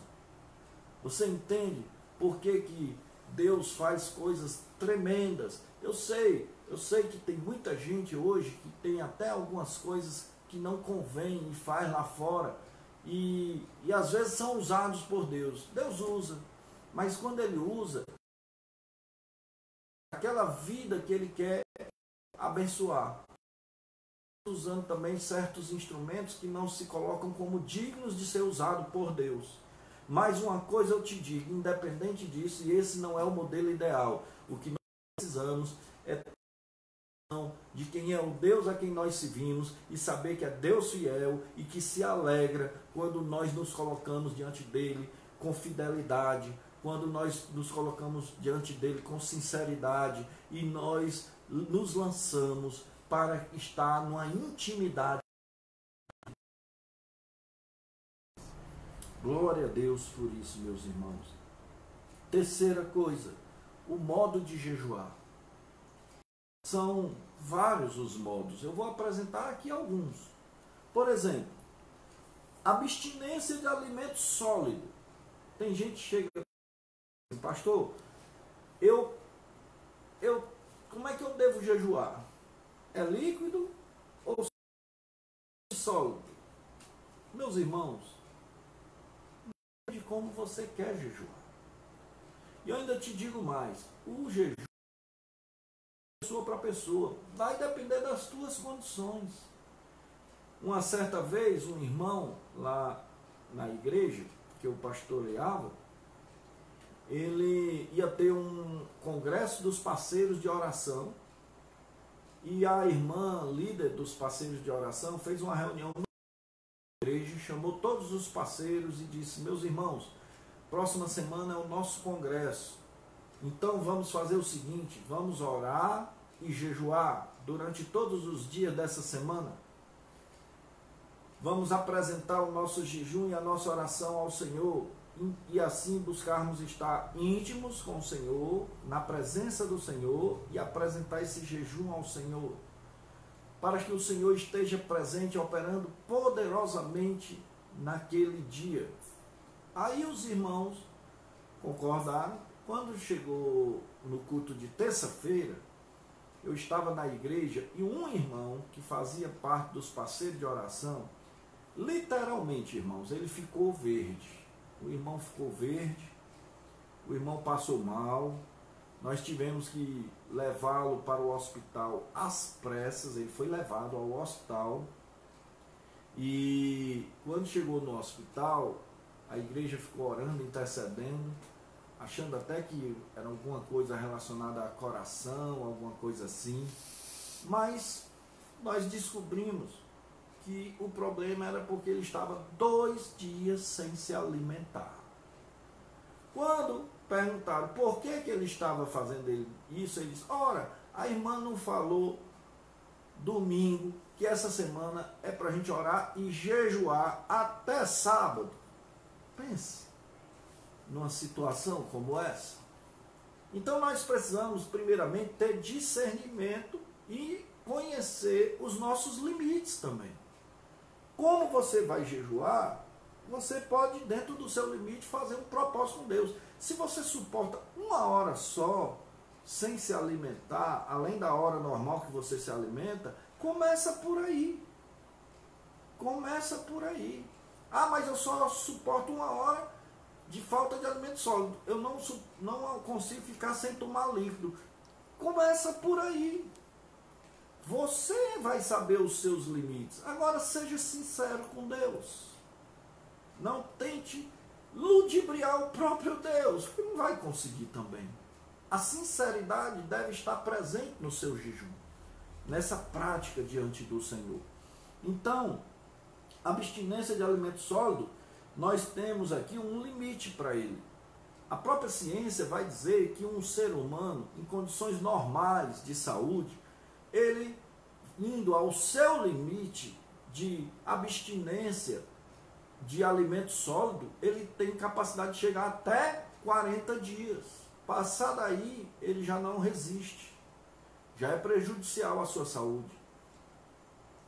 Você entende por que Deus faz coisas tremendas? Eu sei que tem muita gente hoje que tem até algumas coisas que não convém e faz lá fora e às vezes são usados por Deus. Deus usa, mas quando Ele usa, aquela vida que Ele quer abençoar, usando também certos instrumentos que não se colocam como dignos de ser usado por Deus. Mas uma coisa eu te digo, independente disso, e esse não é o modelo ideal, o que nós precisamos é de quem é o Deus a quem nós servimos e saber que é Deus fiel e que se alegra quando nós nos colocamos diante dele com fidelidade, quando nós nos colocamos diante dele com sinceridade e nós nos lançamos para estar numa intimidade. Glória a Deus por isso, meus irmãos. Terceira coisa, o modo de jejuar. São vários os modos. Eu vou apresentar aqui alguns. Por exemplo, abstinência de alimento sólido. Tem gente que chega e diz, pastor, como é que eu devo jejuar? É líquido ou sólido? Meus irmãos, de como você quer jejuar. E eu ainda te digo mais, o jejum é pessoa para pessoa, vai depender das tuas condições. Uma certa vez, um irmão lá na igreja que eu pastoreava, ele ia ter um congresso dos parceiros de oração, e a irmã líder dos parceiros de oração fez uma reunião na igreja, chamou todos os parceiros e disse, meus irmãos, próxima semana é o nosso congresso, então vamos fazer o seguinte, vamos orar e jejuar durante todos os dias dessa semana. Vamos apresentar o nosso jejum e a nossa oração ao Senhor e assim buscarmos estar íntimos com o Senhor, na presença do Senhor, e apresentar esse jejum ao Senhor, para que o Senhor esteja presente, operando poderosamente naquele dia. Aí os irmãos concordaram. Quando chegou no culto de terça-feira, eu estava na igreja e um irmão que fazia parte dos parceiros de oração, literalmente, irmãos, ele ficou verde. O irmão ficou verde, o irmão passou mal, nós tivemos que levá-lo para o hospital às pressas, ele foi levado ao hospital, e quando chegou no hospital, a igreja ficou orando, intercedendo, achando até que era alguma coisa relacionada a coração, alguma coisa assim, mas nós descobrimos que o problema era porque ele estava 2 dias sem se alimentar. Quando perguntaram por que ele estava fazendo isso, ele disse, ora, a irmã não falou domingo que essa semana é para a gente orar e jejuar até sábado. Pense numa situação como essa. Então nós precisamos primeiramente ter discernimento e conhecer os nossos limites também. Como você vai jejuar, você pode, dentro do seu limite, fazer um propósito com Deus. Se você suporta 1 hora só, sem se alimentar, além da hora normal que você se alimenta, começa por aí. Começa por aí. Ah, mas eu só suporto 1 hora de falta de alimento sólido. Eu não consigo ficar sem tomar líquido. Começa por aí. Você vai saber os seus limites. Agora seja sincero com Deus. Não tente ludibriar o próprio Deus, porque não vai conseguir também. A sinceridade deve estar presente no seu jejum, nessa prática diante do Senhor. Então, abstinência de alimento sólido, nós temos aqui um limite para ele. A própria ciência vai dizer que um ser humano, em condições normais de saúde, ele, indo ao seu limite de abstinência de alimento sólido, ele tem capacidade de chegar até 40 dias. Passar daí, ele já não resiste. Já é prejudicial à sua saúde.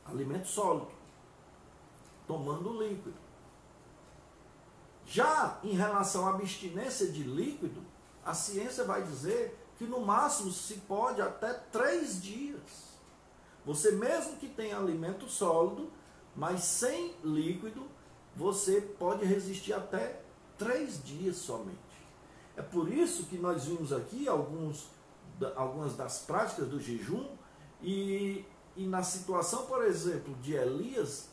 Alimento sólido, tomando líquido. Já em relação à abstinência de líquido, a ciência vai dizer que no máximo se pode até 3 dias. Você mesmo que tenha alimento sólido, mas sem líquido, você pode resistir até 3 dias somente. É por isso que nós vimos aqui algumas das práticas do jejum, e na situação, por exemplo, de Elias,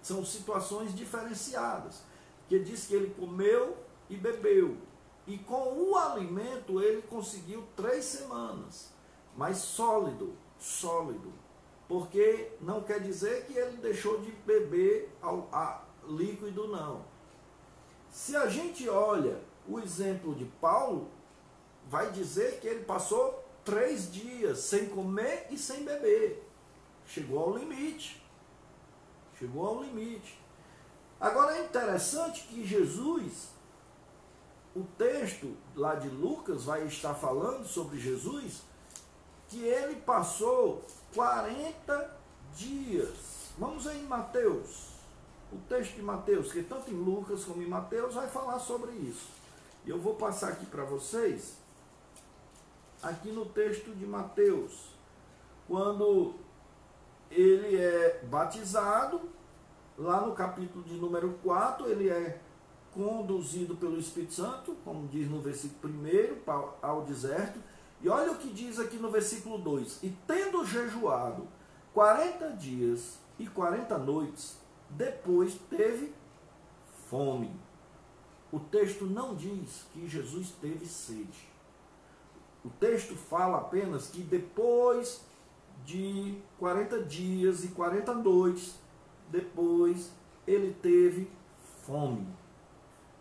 são situações diferenciadas, que diz que ele comeu e bebeu, e com o alimento ele conseguiu 3 semanas, mas sólido, porque não quer dizer que ele deixou de beber líquido, não. Se a gente olha O exemplo de Paulo vai dizer que ele passou 3 dias sem comer e sem beber. Chegou ao limite. Chegou ao limite. Agora é interessante que Jesus, o texto lá de Lucas vai estar falando sobre Jesus, que ele passou 40 dias. Vamos aí em Mateus. O texto de Mateus, que tanto em Lucas como em Mateus vai falar sobre isso. E eu vou passar aqui para vocês, aqui no texto de Mateus, quando ele é batizado, lá no capítulo de número 4, ele é conduzido pelo Espírito Santo, como diz no versículo 1, ao deserto. E olha o que diz aqui no versículo 2: e tendo jejuado 40 dias e 40 noites, depois teve fome. O texto não diz que Jesus teve sede. O texto fala apenas que depois de 40 dias e 40 noites, depois ele teve fome.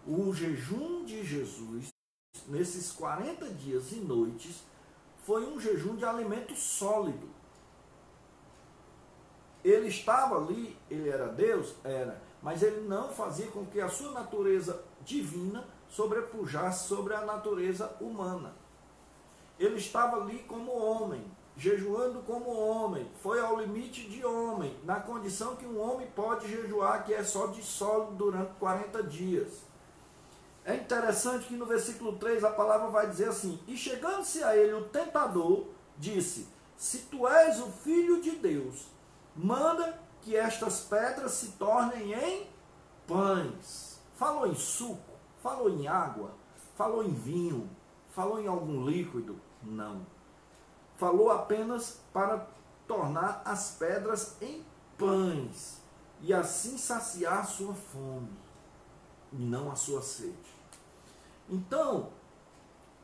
O jejum de Jesus, nesses 40 dias e noites, foi um jejum de alimento sólido. Ele estava ali, ele era Deus? Era. Mas ele não fazia com que a sua natureza divina sobrepujasse sobre a natureza humana. Ele estava ali como homem, jejuando como homem. Foi ao limite de homem, na condição que um homem pode jejuar, que é só de sólido durante 40 dias. É interessante que no versículo 3 a palavra vai dizer assim: e chegando-se a ele o tentador, disse: se tu és o Filho de Deus, manda que estas pedras se tornem em pães. Falou em suco? Falou em água? Falou em vinho? Falou em algum líquido? Não. Falou apenas para tornar as pedras em pães e assim saciar a sua fome e não a sua sede. Então,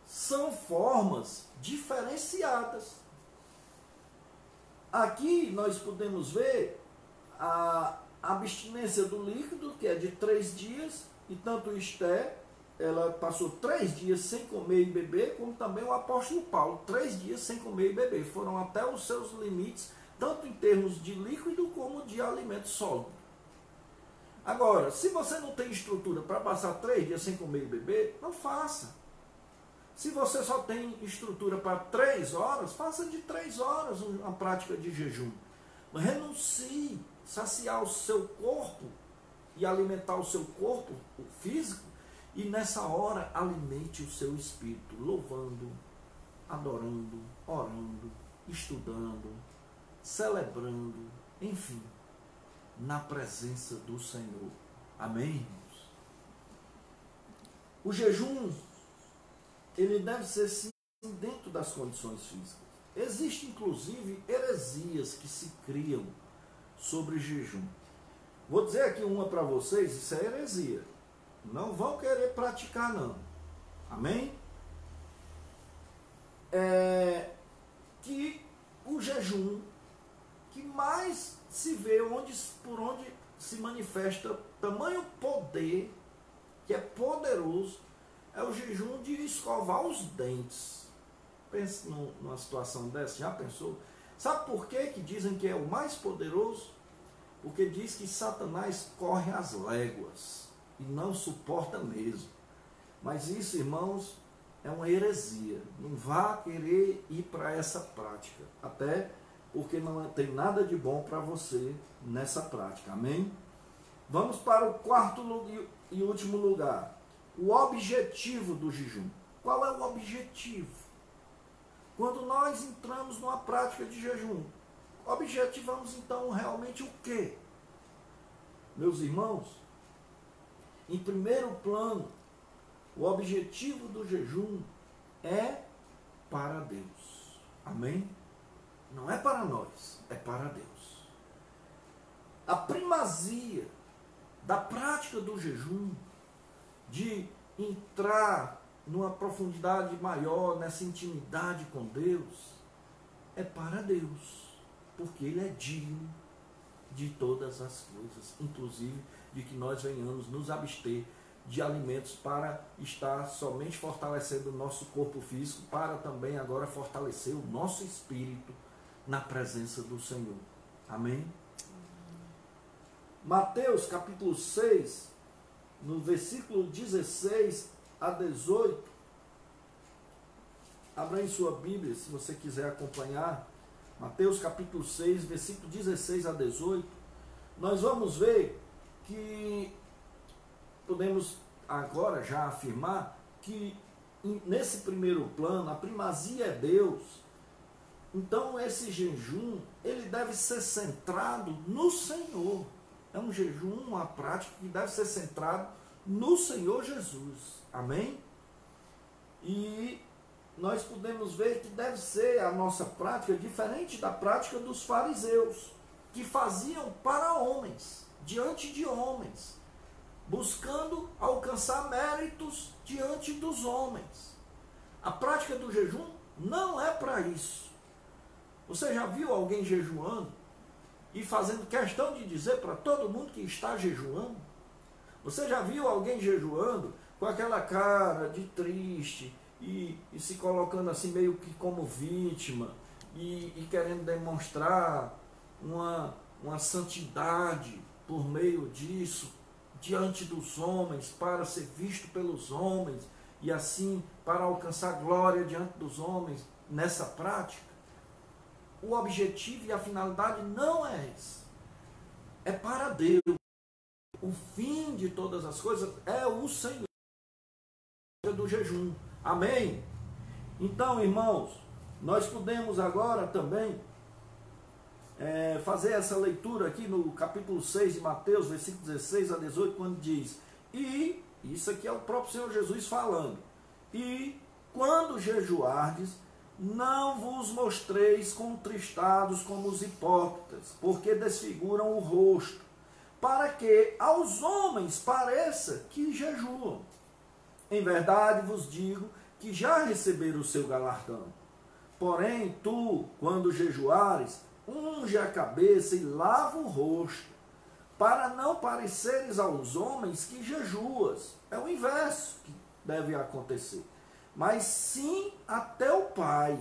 são formas diferenciadas. Aqui nós podemos ver a abstinência do líquido, que é de 3 dias, e tanto Esther, ela passou 3 dias sem comer e beber, como também o apóstolo Paulo, 3 dias sem comer e beber. Foram até os seus limites, tanto em termos de líquido como de alimento sólido. Agora, se você não tem estrutura para passar 3 dias sem comer e beber, não faça. Se você só tem estrutura para 3 horas, faça de 3 horas uma prática de jejum. Mas renuncie, saciar o seu corpo e alimentar o seu corpo, o físico, e nessa hora alimente o seu espírito, louvando, adorando, orando, estudando, celebrando, enfim, na presença do Senhor. Amém, irmãos? O jejum, ele deve ser sim dentro das condições físicas. Existem inclusive heresias que se criam sobre jejum. Vou dizer aqui uma para vocês, isso é heresia. Não vão querer praticar não. Amém? Que o jejum que mais se vê, por onde se manifesta tamanho poder, que é poderoso, é o jejum de escovar os dentes. Pense numa situação dessa, já pensou? Sabe por que dizem que é o mais poderoso? Porque diz que Satanás corre às léguas e não suporta mesmo. Mas isso, irmãos, é uma heresia. Não vá querer ir para essa prática, até porque não tem nada de bom para você nessa prática. Amém? Vamos para o quarto e último lugar. O objetivo do jejum. Qual é o objetivo? Quando nós entramos numa prática de jejum, objetivamos então realmente o quê? Meus irmãos, em primeiro plano, o objetivo do jejum é para Deus. Amém? Não é para nós, é para Deus. A primazia da prática do jejum, de entrar numa profundidade maior, nessa intimidade com Deus, é para Deus, porque Ele é digno de todas as coisas, inclusive de que nós venhamos nos abster de alimentos para estar somente fortalecendo o nosso corpo físico, para também agora fortalecer o nosso espírito na presença do Senhor. Amém? Mateus capítulo 6, no versículo 16 a 18, abra em sua Bíblia, se você quiser acompanhar, Mateus capítulo 6, versículo 16 a 18, nós vamos ver que podemos agora já afirmar que nesse primeiro plano a primazia é Deus. Então esse jejum, ele deve ser centrado no Senhor. É um jejum, uma prática que deve ser centrado no Senhor Jesus. Amém? E nós podemos ver que deve ser a nossa prática diferente da prática dos fariseus, que faziam para homens, diante de homens, buscando alcançar méritos diante dos homens. A prática do jejum não é para isso. Você já viu alguém jejuando e fazendo questão de dizer para todo mundo que está jejuando? Você já viu alguém jejuando com aquela cara de triste e se colocando assim meio que como vítima e querendo demonstrar uma santidade por meio disso diante dos homens, para ser visto pelos homens e assim para alcançar glória diante dos homens? Nessa prática, o objetivo e a finalidade não é esse. É para Deus. O fim de todas as coisas é o Senhor do jejum. Amém? Então, irmãos, nós podemos agora também fazer essa leitura aqui no capítulo 6 de Mateus, versículo 16 a 18, quando diz: e, isso aqui é o próprio Senhor Jesus falando, e quando jejuardes, não vos mostreis contristados como os hipócritas, porque desfiguram o rosto, para que aos homens pareça que jejuam. Em verdade vos digo que já receberam o seu galardão. Porém, tu, quando jejuares, unge a cabeça e lava o rosto, para não pareceres aos homens que jejuas. É o inverso que deve acontecer. Mas sim a teu Pai.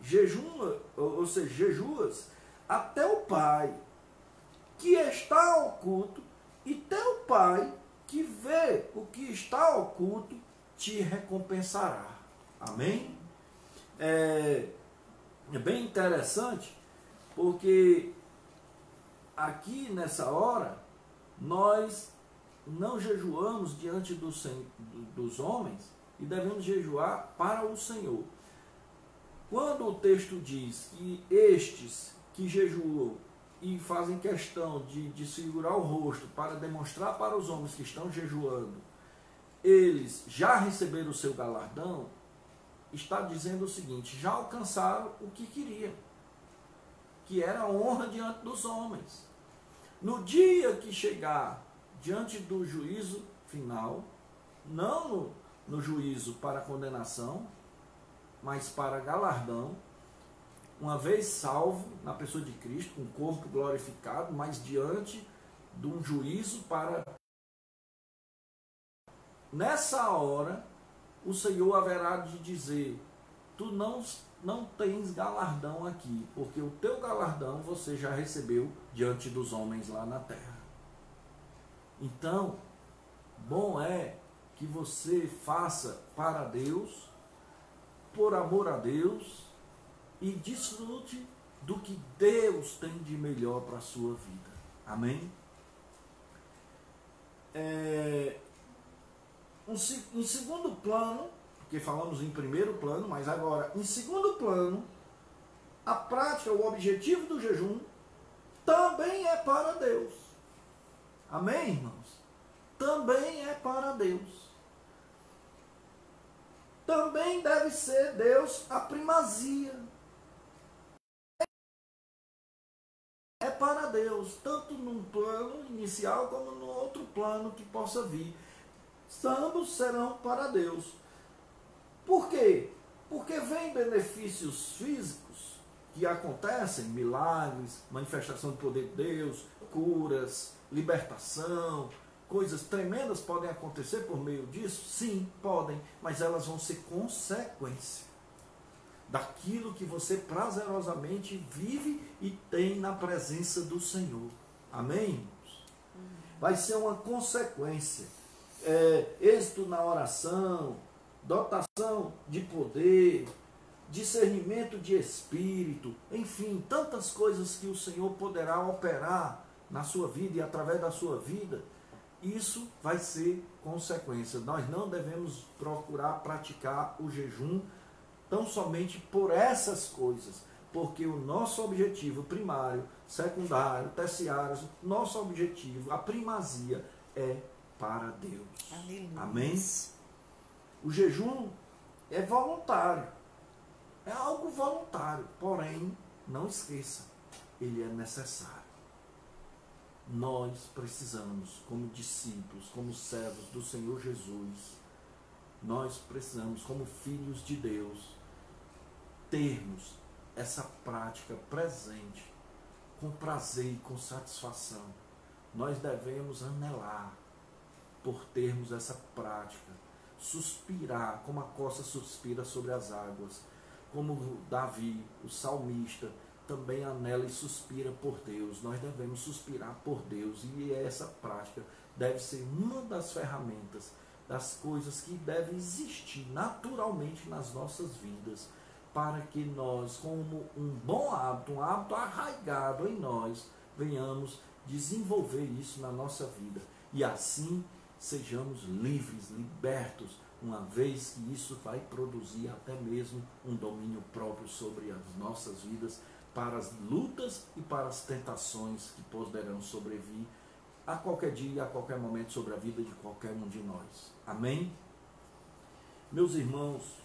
Jejua, ou seja, jejuas a teu Pai, que está oculto, e teu Pai, que vê o que está oculto, te recompensará. Amém? É bem interessante, porque aqui nessa hora, nós não jejuamos diante dos homens e devemos jejuar para o Senhor. Quando o texto diz que estes que jejuam e fazem questão de segurar o rosto para demonstrar para os homens que estão jejuando, eles já receberam o seu galardão, está dizendo o seguinte: já alcançaram o que queriam, que era a honra diante dos homens. No dia que chegar diante do juízo final, não no juízo para condenação, mas para galardão, uma vez salvo na pessoa de Cristo, com o corpo glorificado, mas diante de um juízo para... Nessa hora, o Senhor haverá de dizer: tu não tens galardão aqui, porque o teu galardão você já recebeu diante dos homens lá na terra. Então, bom é que você faça para Deus, por amor a Deus, e desfrute do que Deus tem de melhor para a sua vida. Amém? Em segundo plano, porque falamos em primeiro plano, mas agora em segundo plano, a prática, o objetivo do jejum também é para Deus. Amém, irmãos? Também é para Deus. Também deve ser Deus a primazia. É para Deus, tanto num plano inicial como no outro plano que possa vir. Ambos serão para Deus. Por quê? Porque vem benefícios físicos que acontecem, milagres, manifestação do poder de Deus, curas, libertação, coisas tremendas podem acontecer por meio disso? Sim, podem, mas elas vão ser consequência daquilo que você prazerosamente vive e tem na presença do Senhor. Amém, irmãos? Vai ser uma consequência. Êxito na oração, dotação de poder, discernimento de espírito, enfim, tantas coisas que o Senhor poderá operar na sua vida e através da sua vida. Isso vai ser consequência. Nós não devemos procurar praticar o jejum tão somente por essas coisas, porque o nosso objetivo primário, secundário, terciário, nosso objetivo, a primazia é para Deus. Aleluia. Amém? O jejum é voluntário, é algo voluntário, porém, não esqueça, ele é necessário. Nós precisamos, como discípulos, como servos do Senhor Jesus, nós precisamos, como filhos de Deus, termos essa prática presente, com prazer e com satisfação. Nós devemos anelar por termos essa prática, suspirar, como a costa suspira sobre as águas, como Davi, o salmista, também anela e suspira por Deus. Nós devemos suspirar por Deus, e essa prática deve ser uma das ferramentas, das coisas que devem existir naturalmente nas nossas vidas, para que nós, como um bom hábito, um hábito arraigado em nós, venhamos desenvolver isso na nossa vida. E assim sejamos livres, libertos, uma vez que isso vai produzir até mesmo um domínio próprio sobre as nossas vidas, para as lutas e para as tentações que poderão sobrevir a qualquer dia e a qualquer momento sobre a vida de qualquer um de nós. Amém? Meus irmãos,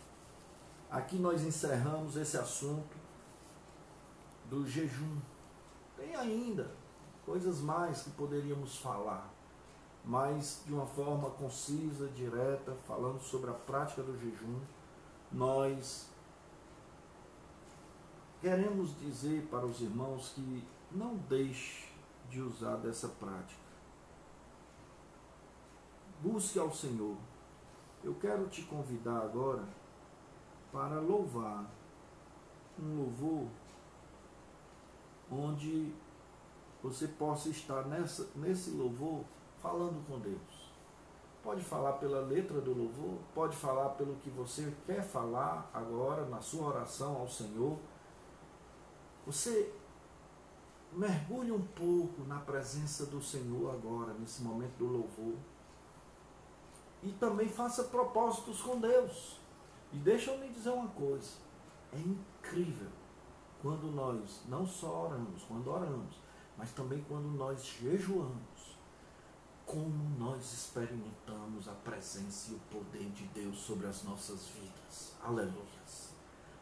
aqui nós encerramos esse assunto do jejum. Tem ainda coisas mais que poderíamos falar, mas de uma forma concisa, direta, falando sobre a prática do jejum, nós queremos dizer para os irmãos que não deixe de usar dessa prática. Busque ao Senhor. Eu quero te convidar agora para louvar um louvor onde você possa estar nesse louvor falando com Deus. Pode falar pela letra do louvor, pode falar pelo que você quer falar agora na sua oração ao Senhor. Você mergulhe um pouco na presença do Senhor agora, nesse momento do louvor. E também faça propósitos com Deus. E deixa eu lhe dizer uma coisa, é incrível quando nós não só oramos, quando oramos, mas também quando nós jejuamos, como nós experimentamos a presença e o poder de Deus sobre as nossas vidas. Aleluia.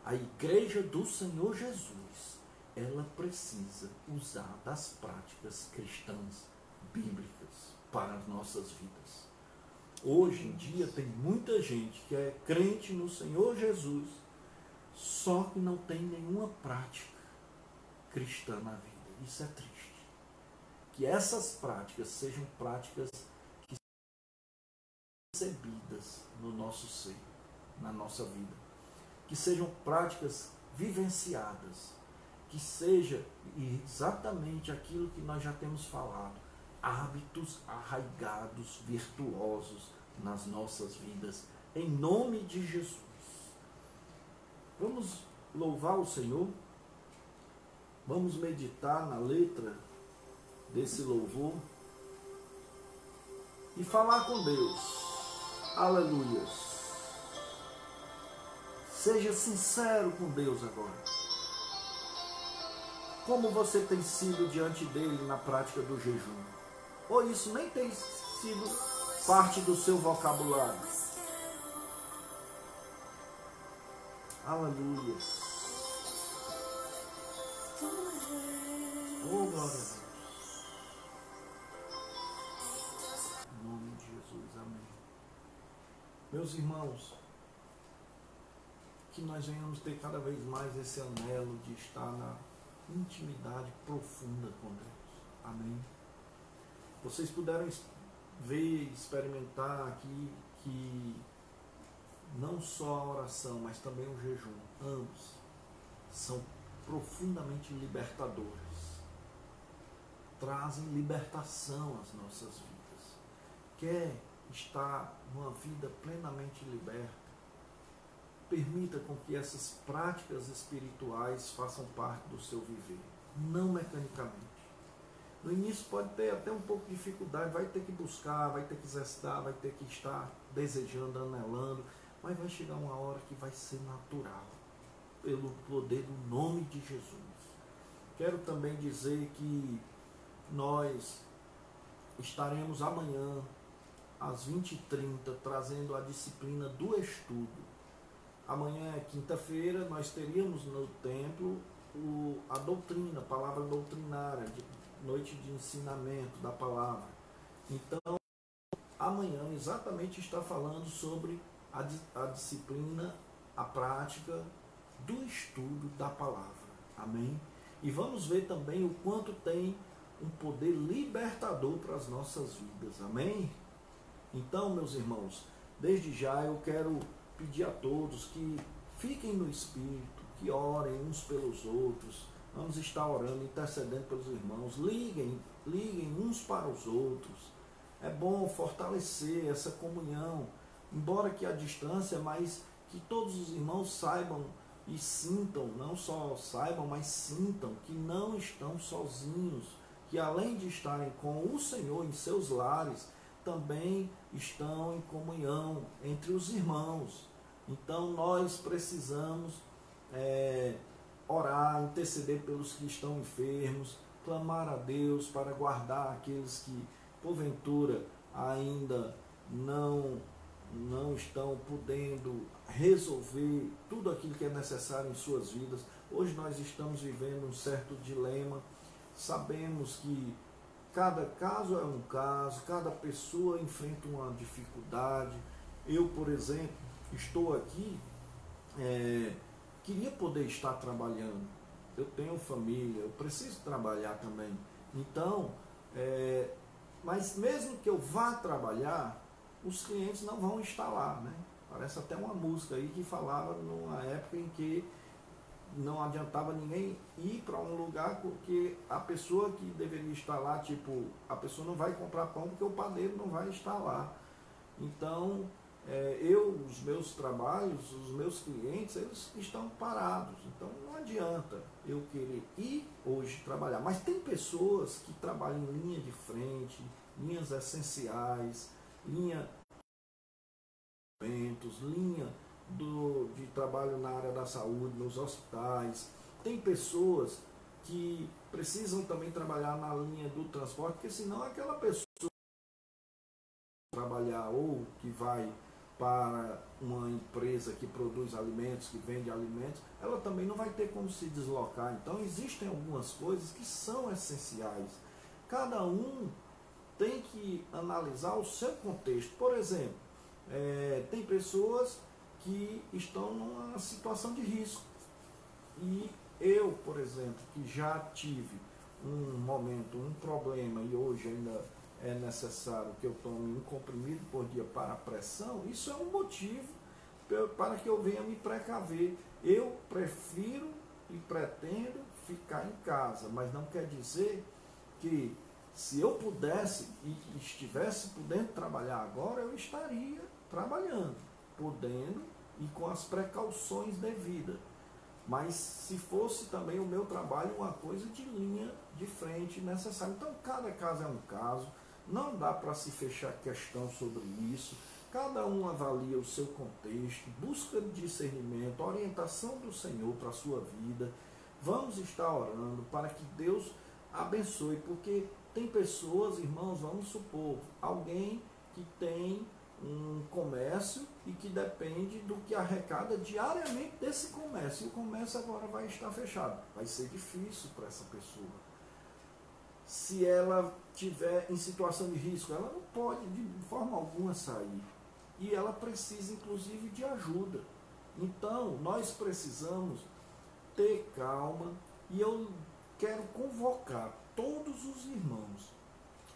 A igreja do Senhor Jesus, ela precisa usar das práticas cristãs bíblicas para as nossas vidas. Hoje em dia tem muita gente que é crente no Senhor Jesus, só que não tem nenhuma prática cristã na vida. Isso é triste. Que essas práticas sejam práticas que sejam recebidas no nosso ser, na nossa vida. Que sejam práticas vivenciadas. Que seja exatamente aquilo que nós já temos falado. Hábitos arraigados, virtuosos nas nossas vidas. Em nome de Jesus. Vamos louvar o Senhor. Vamos meditar na letra desse louvor e falar com Deus. Aleluia. Seja sincero com Deus agora. Como você tem sido diante dele na prática do jejum? Ou isso nem tem sido parte do seu vocabulário? Aleluia. Oh, glória a Deus. Em nome de Jesus, amém. Meus irmãos, que nós venhamos ter cada vez mais esse anelo de estar na intimidade profunda com Deus. Amém. Vocês puderam ver, experimentar aqui que não só a oração, mas também o jejum, ambos são profundamente libertadores, trazem libertação às nossas vidas. Quer estar numa vida plenamente liberta? Permita com que essas práticas espirituais façam parte do seu viver, não mecanicamente. No início pode ter até um pouco de dificuldade, vai ter que buscar, vai ter que exercitar, vai ter que estar desejando, anelando, mas vai chegar uma hora que vai ser natural, pelo poder do nome de Jesus. Quero também dizer que nós estaremos amanhã, às 20h30, trazendo a disciplina do estudo. Amanhã é quinta-feira, nós teríamos no templo a doutrina, a palavra doutrinária, noite de ensinamento da palavra. Então, amanhã exatamente está falando sobre a disciplina, a prática do estudo da palavra. Amém? E vamos ver também o quanto tem um poder libertador para as nossas vidas. Amém? Então, meus irmãos, desde já eu quero pedir a todos que fiquem no Espírito, que orem uns pelos outros. Vamos estar orando, intercedendo pelos irmãos. Liguem uns para os outros. É bom fortalecer essa comunhão, embora que à distância, mas que todos os irmãos saibam e sintam, não só saibam, mas sintam que não estão sozinhos, que além de estarem com o Senhor em seus lares, também estão em comunhão entre os irmãos. Então nós precisamos orar, interceder pelos que estão enfermos, clamar a Deus para guardar aqueles que porventura ainda não estão podendo resolver tudo aquilo que é necessário em suas vidas. Hoje nós estamos vivendo um certo dilema, sabemos que cada caso é um caso, cada pessoa enfrenta uma dificuldade. Eu, por exemplo, estou aqui, queria poder estar trabalhando, eu tenho família, eu preciso trabalhar também. Então, mas mesmo que eu vá trabalhar, os clientes não vão estar lá, né? Parece até uma música aí que falava numa época em que não adiantava ninguém ir para um lugar porque a pessoa que deveria estar lá, tipo, a pessoa não vai comprar pão porque o padeiro não vai estar lá. Então, os meus trabalhos, os meus clientes, eles estão parados. Então, não adianta eu querer ir hoje trabalhar. Mas tem pessoas que trabalham em linha de frente, linhas essenciais, linha de trabalho na área da saúde, nos hospitais. Tem pessoas que precisam também trabalhar na linha do transporte, porque senão aquela pessoa trabalhar ou que vai para uma empresa que produz alimentos, que vende alimentos, ela também não vai ter como se deslocar. Então existem algumas coisas que são essenciais. Cada um tem que analisar o seu contexto. Por exemplo, tem pessoas que estão numa situação de risco. E eu, por exemplo, que já tive um momento, um problema, e hoje ainda é necessário que eu tome um comprimido por dia para a pressão, isso é um motivo para que eu venha me precaver. Eu prefiro e pretendo ficar em casa, mas não quer dizer que se eu pudesse e estivesse podendo trabalhar agora, eu estaria trabalhando, podendo e com as precauções devidas. Mas se fosse também o meu trabalho uma coisa de linha de frente necessária. Então cada caso é um caso, não dá para se fechar questão sobre isso. Cada um avalia o seu contexto, busca discernimento, orientação do Senhor para a sua vida. Vamos estar orando para que Deus abençoe, porque tem pessoas, irmãos, vamos supor, alguém que tem um comércio e que depende do que arrecada diariamente desse comércio. E o comércio agora vai estar fechado. Vai ser difícil para essa pessoa. Se ela estiver em situação de risco, ela não pode de forma alguma sair. E ela precisa, inclusive, de ajuda. Então, nós precisamos ter calma. E eu quero convocar todos os irmãos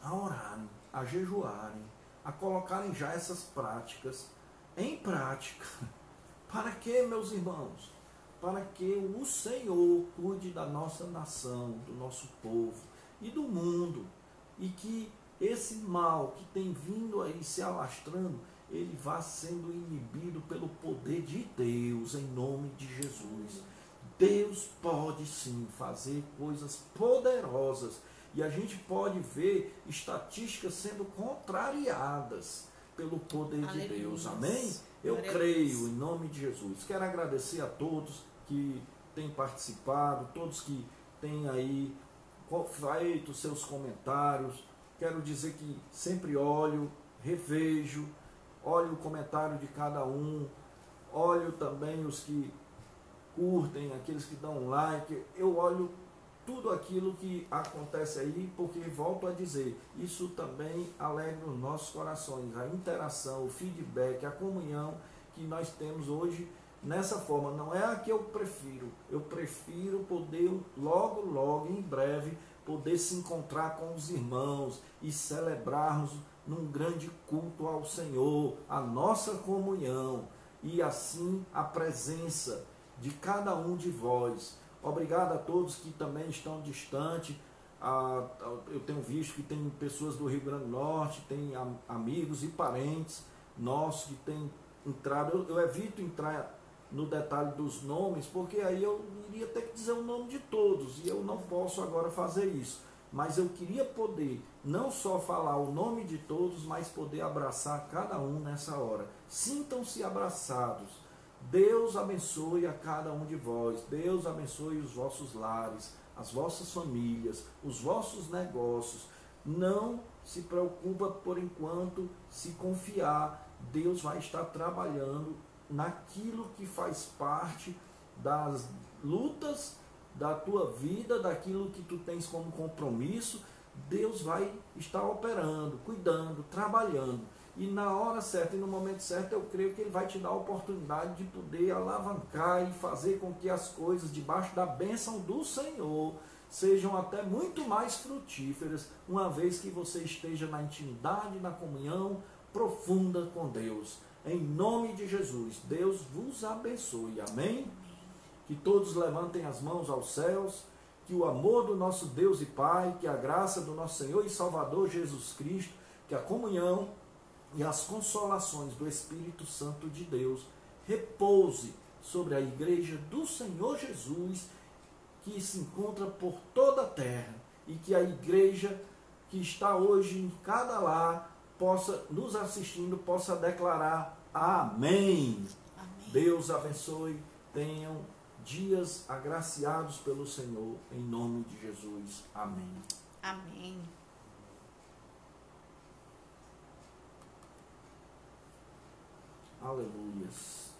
a orarem, a jejuarem, a colocarem já essas práticas em prática. Para que, meus irmãos? Para que o Senhor cuide da nossa nação, do nosso povo e do mundo, e que esse mal que tem vindo aí se alastrando, ele vá sendo inibido pelo poder de Deus, em nome de Jesus. Deus pode sim fazer coisas poderosas, e a gente pode ver estatísticas sendo contrariadas pelo poder de Deus. Amém? Eu creio em nome de Jesus. Quero agradecer a todos que têm participado, todos que têm aí feito seus comentários. Quero dizer que sempre olho, revejo, olho o comentário de cada um, olho também os que curtem, aqueles que dão like. Eu olho tudo aquilo que acontece aí, porque, volto a dizer, isso também alegra os nossos corações, a interação, o feedback, a comunhão que nós temos hoje nessa forma. Não é a que eu prefiro poder logo, em breve, poder se encontrar com os irmãos e celebrarmos num grande culto ao Senhor, a nossa comunhão, e assim a presença de cada um de vós. Obrigado a todos que também estão distantes. Eu tenho visto que tem pessoas do Rio Grande do Norte, tem amigos e parentes nossos que têm entrado. Eu evito entrar no detalhe dos nomes, porque aí eu iria ter que dizer o nome de todos, e eu não posso agora fazer isso. Mas eu queria poder não só falar o nome de todos, mas poder abraçar cada um nessa hora. Sintam-se abraçados. Deus abençoe a cada um de vós. Deus abençoe os vossos lares, as vossas famílias, os vossos negócios. Não se preocupa por enquanto, se confiar. Deus vai estar trabalhando naquilo que faz parte das lutas da tua vida, daquilo que tu tens como compromisso. Deus vai estar operando, cuidando, trabalhando. E na hora certa e no momento certo, eu creio que Ele vai te dar a oportunidade de poder alavancar e fazer com que as coisas debaixo da bênção do Senhor sejam até muito mais frutíferas, uma vez que você esteja na intimidade, na comunhão profunda com Deus. Em nome de Jesus, Deus vos abençoe. Amém? Que todos levantem as mãos aos céus, que o amor do nosso Deus e Pai, que a graça do nosso Senhor e Salvador Jesus Cristo, que a comunhão e as consolações do Espírito Santo de Deus repouse sobre a igreja do Senhor Jesus, que se encontra por toda a terra, e que a igreja que está hoje em cada lar possa, nos assistindo, possa declarar amém. Amém. Deus abençoe, tenham dias agraciados pelo Senhor, em nome de Jesus. Amém. Amém. Aleluias.